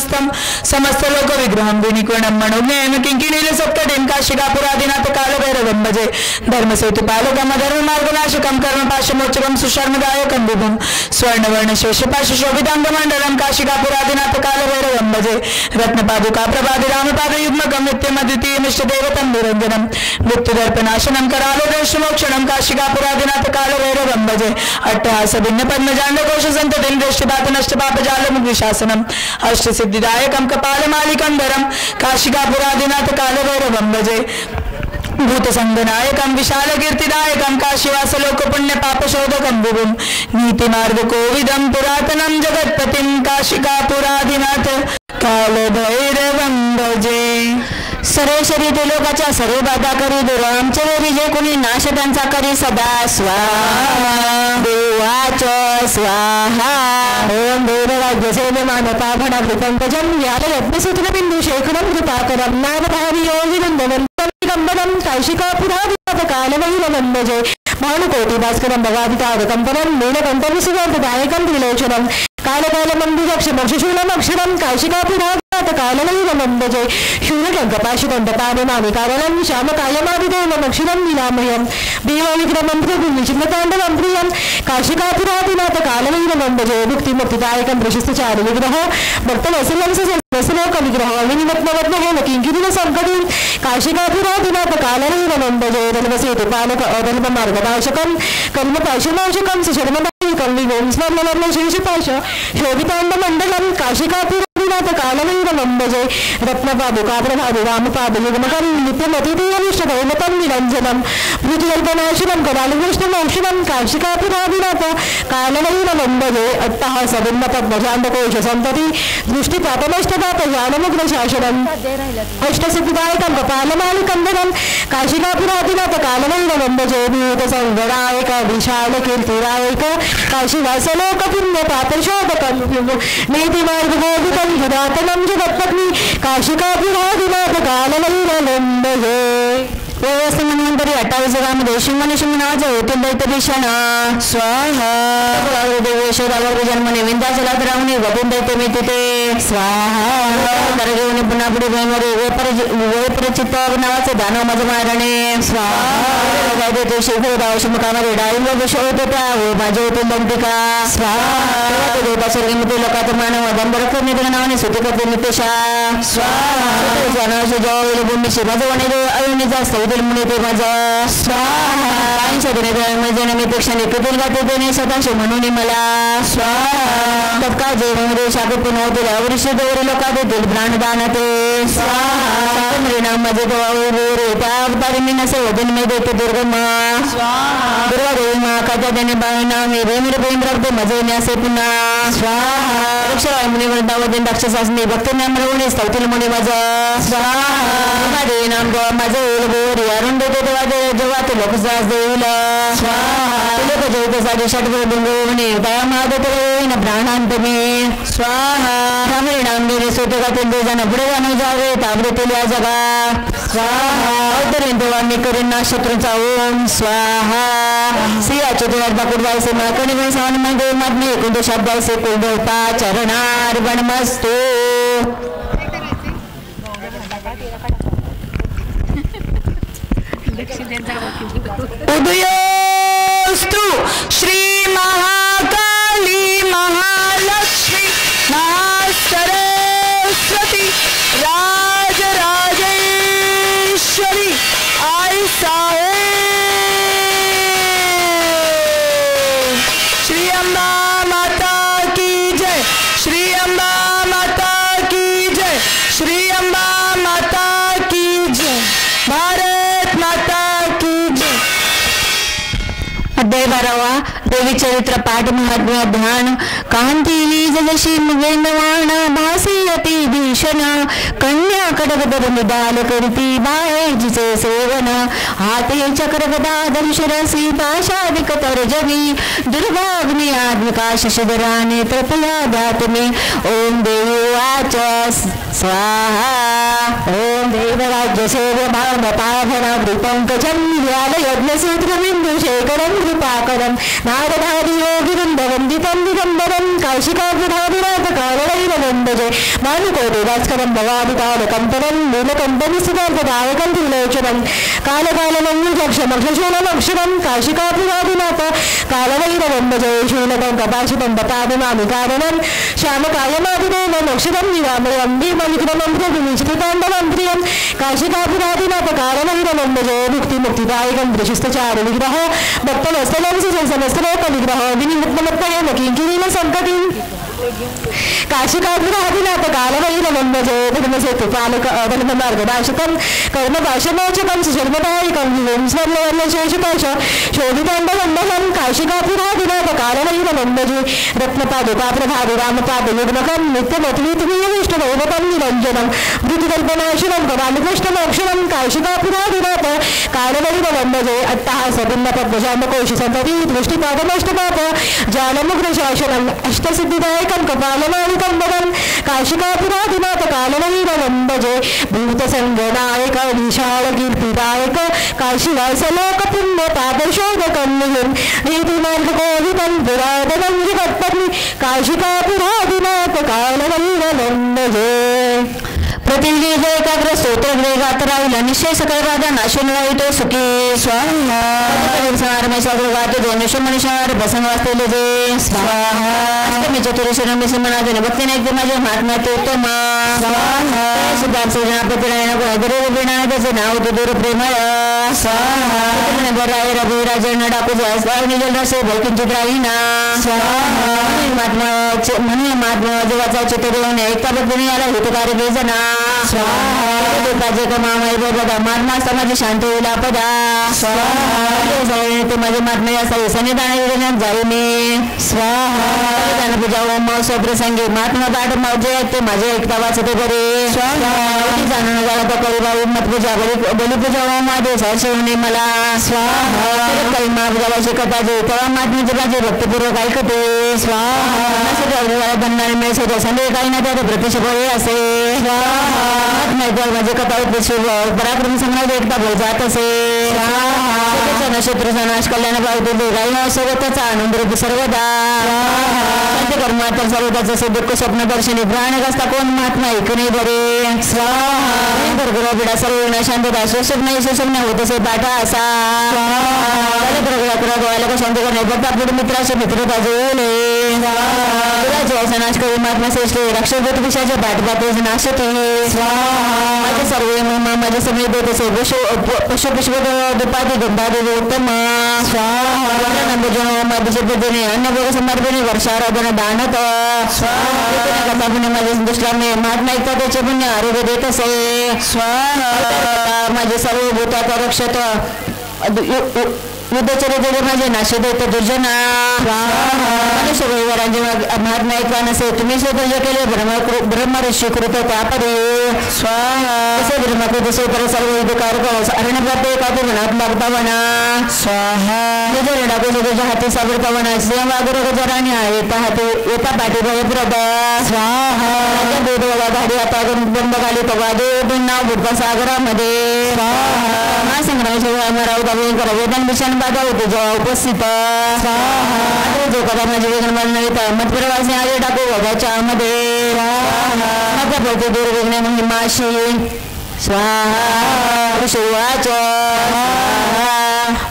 समस्तलोक विग्रहं विनिकुणं मनोज्ञेन किङ्किणीलसत्कटिं काशिकापुरादिनाथ कालभैरवं भजे धर्मसेतुपालकं अधर्ममार्गनाशकं कर्मपाशमोचकं सुशर्मदायकं विभुं स्वर्णवर्णशेषपाशशोभिताङ्गमण्डलं काशिकापुरादिनाथ कालभैरवं भजे रत्नपादुका प्रभाति रामपादयुग्मकं नित्यमद्वितीयमिष्टदेवतं निरञ्जनं मृत्युदर्पनाशनं करालोदर्शमोक्षणं काशिकापुरादिनाथ कालभैरवं भजे अट्टहासभिन्नपद्मजाण्डकोशसन्ततिं दृष्टिपातनष्टपापजालमुग्निशासनम् अष्टसिद्धिदायकं कपालमालिकन्धरं काशिकापुरादिनाथ कालभैरवं भजे भूतसंगनायकं विशालकीर्तिदायकं काशीवासलोकपुण्यपापशोधकं विभुं नीतिमार्गकोविदं पुरातनं जगत्पतिं काशिकापुरादिनाथ कालभैरवं भजे सर्वेश्वरी लोकाच्या सर्व बाधा करी दूर आमच्या वेळी जे कोणी नाश त्यांचा करी सदा स्वाहा देवाच स्वाहा ओम देवराज्य सेव्यमान पावनाग्रि पंकजं व्याले यज्ञसूत्रबिन्दु शेखरं कृपाकरं नारदादि योगिनन्दनं दिगम्बरं काशिकापुरादिनाथ कालभैरवं भजे भानुकोटिभास्करं भवादितारकं परं नीलकण्ठविसुवर्धदायकं त्रिलोचनं कालकालमम्बुजक्षमक्षशूलमक्षरं काशिकापुरादिनाथ कालभैरवं भजे शूलटङ्कपाशदण्डपाणिनादिकारणं श्यामकायमादिदेवमक्षरं निरामयं देवविक्रमं प्रभुं विचित्रताण्डवं प्रियं काशिकापुरादिनाथ कालभैरवं भजे भुक्तिमुक्तिदायकं प्रशस्तचारु विग्रह भक्तवत्सलं सलोक विग्रह विनिमत्नवत्नहेन किङ्किणीलसङ्कटिं काशिकापुरादिनाथ कालभैरवं भजे धर्मसेतुपालक अधर्ममार्गनाशकं कर्मपाशनाशकं सुशर्मदायकं विभुं स्वर्णवर्णशेषपाश शोभिताण्डमण्डलं काशिकापुरादिनाथ कालभैरवं भजे रत्नपादुका प्रभाति रामपादयुग्मकं नित्यमतिथीयमिष्टदैवतं निरञ्जनं मृत्युकल्पनाशनं करालमुष्टमोक्षणं काशिकापुरादिनाथ कालभैरवं भजे अट्टहासबिम्बपद्मजाण्डकोशसन्तति दृष्टिपातनष्टदातयानमुग्नशासनम् अष्टसिद्धिदायकं कपालमालिकन्धरं काशिकापुरादिनाथ कालभैरवं भजे भूतसङ्गदायक विशालकीर्तिदायक काशीवासलोक पुण्यपापशोधकं नीतिमार्गबोधितं पुरातनं जगत्पत्नी काशिकापुरादिनाथ कालभैरवं भजे व्यवस्थानंतरी 28 गामध्ये शिंगमनिशिंग नावाचे होते दैत्यभीषण स्वाहा देवेश्वरावर जन्मने विंध्याचलात राहुनी वपुन दैत्य मी तिथे स्वाहा करगेवने पुन्हा पुढे गैमरे वेपरचित्त नावाचे दानव माझ मारणे स्वाहा देते शिवराव शिमकामध्ये डाळिंब विष होते त्या माझे होते दंतिका स्वाहा देवता स्वर्गीमध्ये लोकात मानव दंबर करणे नावाने सुती करते नितेशा स्वाहा जनावशी जवळ भूमीशी माझं वणे अयोनीचा सौद मुनी ते माझा स्वाहा जनमीपेक्षा निकतील गाते देणे स्वतःशी म्हणून मला स्वाहा तत्काळ जेवणामध्ये शाखेत पुन्हा होतील अवृष्य देवरी लोका देतील प्राणदान ते स्वाहा परिणाम माझे त्या अवतारिणी नसे वदन मी देते दुर्गम स्वाहा दुर्गा देवी महाकाच्या देणे बाळना मी रेमिर प्रेम मजे न्यासे पुन्हा स्वाहा वृक्षवाय मुनी वृंदावदन राक्षसासनी भक्त नाम रवणे स्तवतील मुनी माझा स्वाहा देवी नाम माझे गोरी अरुण देते देवा जेव्हा ते लोकसास देईल स्वाहा लोक जैत साधी षटवर डुंगवणे दया महादेव प्राणांत मी स्वाहा नाम देणे सोते गातील देजान पुढे जाणू जावे ताबरे तेल्या जगा स्वाहा अवतरेन तेव्हा मी करीन ना शत्रूंचा ओम स्वाहा सियाचे तुला बाकुडवायचे माकणी वै सावन मग मागणे कुंद शब्दायचे कुलदेवता चरणार्पणमस्तु उदयोस्तु श्री महाकाली महालक्ष्मी महासरस्वती राजराजेश्वरी आई साहेब। श्री अम्बा माता की जय, श्री अम्बा माता की जय, श्री अम्बा माता की जय, भारत माता की जय। अध्याय 12 देवी चरित्र पाठ महात्म्य ध्यान। कांतीली जलशी मुगेंदवाण भासी अति भीषण कन्या कडगदर निदाल करती बाळे जिचे सेवन हाते चक्र गदा दर्शरसी पाशादिक तर्जनी दुर्गाग्नी आत्मिका शशिधरा नेत्रपया दातुमे ओम देवी वाच स्वाहा। ओम देवराज्य सेव्य भाव पाभरा पंकजं व्याल यज्ञसूत्र बिंदु शेखरं कृपाकरं नारदादि योगी वृंद वंदितं दिगंबरं काशिकाभिराभिराज कालवैरवंदजे मानुकोटि राजकरं भवादि कालकंपनं नीलकंठनि सुधार्गदायकं त्रिलोचनं कालकालमंगुजक्षमक्षशूलमक्षरं काशिकाभिराभिनाथ कालवैरवंदजे शूलकं कपाशितं दपादिमामि कारणं श्यामकायमादिदेवं अक्षरं निरामयं भीमविक्रमं प्रभुनिष्ठिताण्डवं प्रियं काशिकाभिराभिनाथ कालवैरवंदजे मुक्तिदायकं दृशिस्तचार विग्रह भक्तवत्सलं समस्तलोकविग्रह विनिमुक्तमत्तयेन किङ्किणीन सम्पतिं काशिकाभिराभिनाथ कालवैरवंदजे धर्मसेतुपालक धर्ममार्गदाशकं कर्मपाशमोचकं सुशर्मदायकं विवं स्वर्णवर्णशेषपाश शोभिताण्डवन्दनं काशिकाभिराभिनाथ कालवैरवंदजे रत्नपादुकाप्रभादि रामपादयुग्मकं नित्यमतिविष्टवैभवं निरञ्जनं वृत्तिकल्पनाशनं कपालकृष्णमोक्षणं काशिकाभिराभिनाथ कालवैरवंदजे अट्टहासभिन्नपद्मजामकोशि सम्पति दृष्टिपादमष्टपाद जालमुग्रशासनम् अष्टसिद्धिदायकं कपालमालिकं वदं काशिकाभिराभिनाथ कालवैरवंदजे भूतसङ्गनायक विशालकीर्तिदायक काशीवासलोकपुण्यपादशोधकं निहिं नीतिमार्गकोविदं पुरातनं जगत्पत्नि काशिकाभिराभिनाथ कालवैरवंदजे। प्रतिनिधी एकाग्र स्तोत्र वेगात राहिला निश्चय सकल राजा नाशून वाईतो सुखी स्वाहा। गाते दोनशे मनुष्यावर प्रसंग वाचलेले जे स्वाहा। अष्टमी चतुर्दशी नमनाजन भक्ती नाही माझे महात्मा ते उत्तम स्वाहा। सिद्धार्थ गणपती त्याचे नाव दूर प्रेमळ स्वाहा। बराय रघुराजन डाकू जसवाय निजल रसे भौकिंचित राहीना स्वाहा। महात्मा जीवाचा चित्त देऊन एकता बद्दली आला हितकारी बेजना स्वाहा। कमाई बदा महात्मा समाज शांती होईल पदा स्वाहा। ते माझे महात्मा या सनिधान जाऊ मी स्वाहा। पूजा ओम प्रसंगी महात्मा पाठ माझे ते माझे एकता वाचते बरे स्वाहा। जाणून झाला तर करी बाबू मत पूजा बलिपूजा ओम आदेश हर्षवणे मला स्वाहा। काही महापूजावाची कथा जे तेव्हा महात्म्याची माझे भक्तीपूर्वक ऐकते स्वाहा। बंधनाने मिळते संदेह काही ना त्यात प्रत्यक्ष बळे असे स्वाहा। माझे कथा पराक्रम संग्राम एकता बोल जात असे स्वाहा। शत्रूचा नाश कल्याण पावते गाई सोबतचा आनंद रूपी सर्वदा कर्मातर सर्वदाच दुःख स्वप्न दर्शनी प्राणग्रस्ता कोण महात्मा ऐकणे बरे स्वाहा। बिडा सर्व शांतता स्वप्न स्वप्न होत असे पाठा असा स्वाहा। शांती करणे बघता पुढे मित्राचे मित्रता जुळले नाश करू महात्मा श्रेष्ठ रक्षभूत विषयाच्या पाठपात नाशते स्वाहा। सर्व माझे समय देत असे पुष्प दुपादी गंधादी उत्तम स्वाहा। अन्नभोग समर्पणे वर्षाराधना दानत स्वाहा। माझे दुष्टाने महात्मा ऐकता त्याचे पुण्य आरोग्य देत असे स्वाहा। माझे सर्व भूताचा रक्षत युद्धचरित्र माझे नाश देत दुर्जना स्वाहा। महात्मा ऐकवा नसे तुम्ही स्वतः केले ब्रह्म ऋषी कृत त्यापदे स्वाहा। ब्रह्मकृत सोपर सर्व युद्धकार अरण्यप्राप्त एकापे मनात लागतावना स्वाहा। तुझ्या हाती साबरतावना सिंहवागर गजराने येता हाती येता पाठी भयप्रद स्वाहा। गाडी आता बंद घाली तवा देव नाव भूत सागरामध्ये स्वाहा। महासंग्राम वेदन भीषण बाधा होते जेव्हा उपस्थित स्वाहा। जो कदा माझे वेदन मला मतप्रवासी आले टाकू वगाच्या मध्ये स्वाहा। दुर्विघ्न महिमाशी स्वाहा शिवाच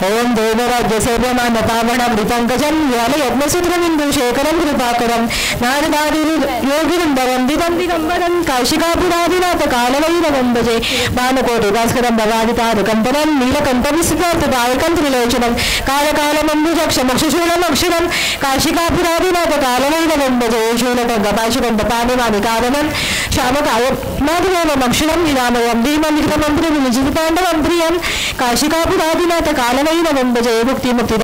ओम देवराज्य सेव्यमान पावनं विपंकजं व्याल यज्ञसूत्रबिंदु शेखरं कृपाकरं नारदादि योगिवृंद वंदितं दिगंबरं काशिकापुरादिनाथ कालभैरवं भजे भानुकोटि भास्करं भवादितारकम्पनं नीलकण्ठविस्फुटदायकं त्रिलोचनं कालकालमम्बुजक्षमक्षशूलमक्षरं काशिकापुरादिनाथ कालभैरवं भजे शूलकण्ठपाशुकण्ठपाणिमानि कारणं श्यामकाय माधवेवमक्षरं विरामयं भीमं विक्रमं त्रिविजितपाण्डवं प्रियं काशिकापुरादिनाथ कालभैरवं भजे मुक्ति मुक्ति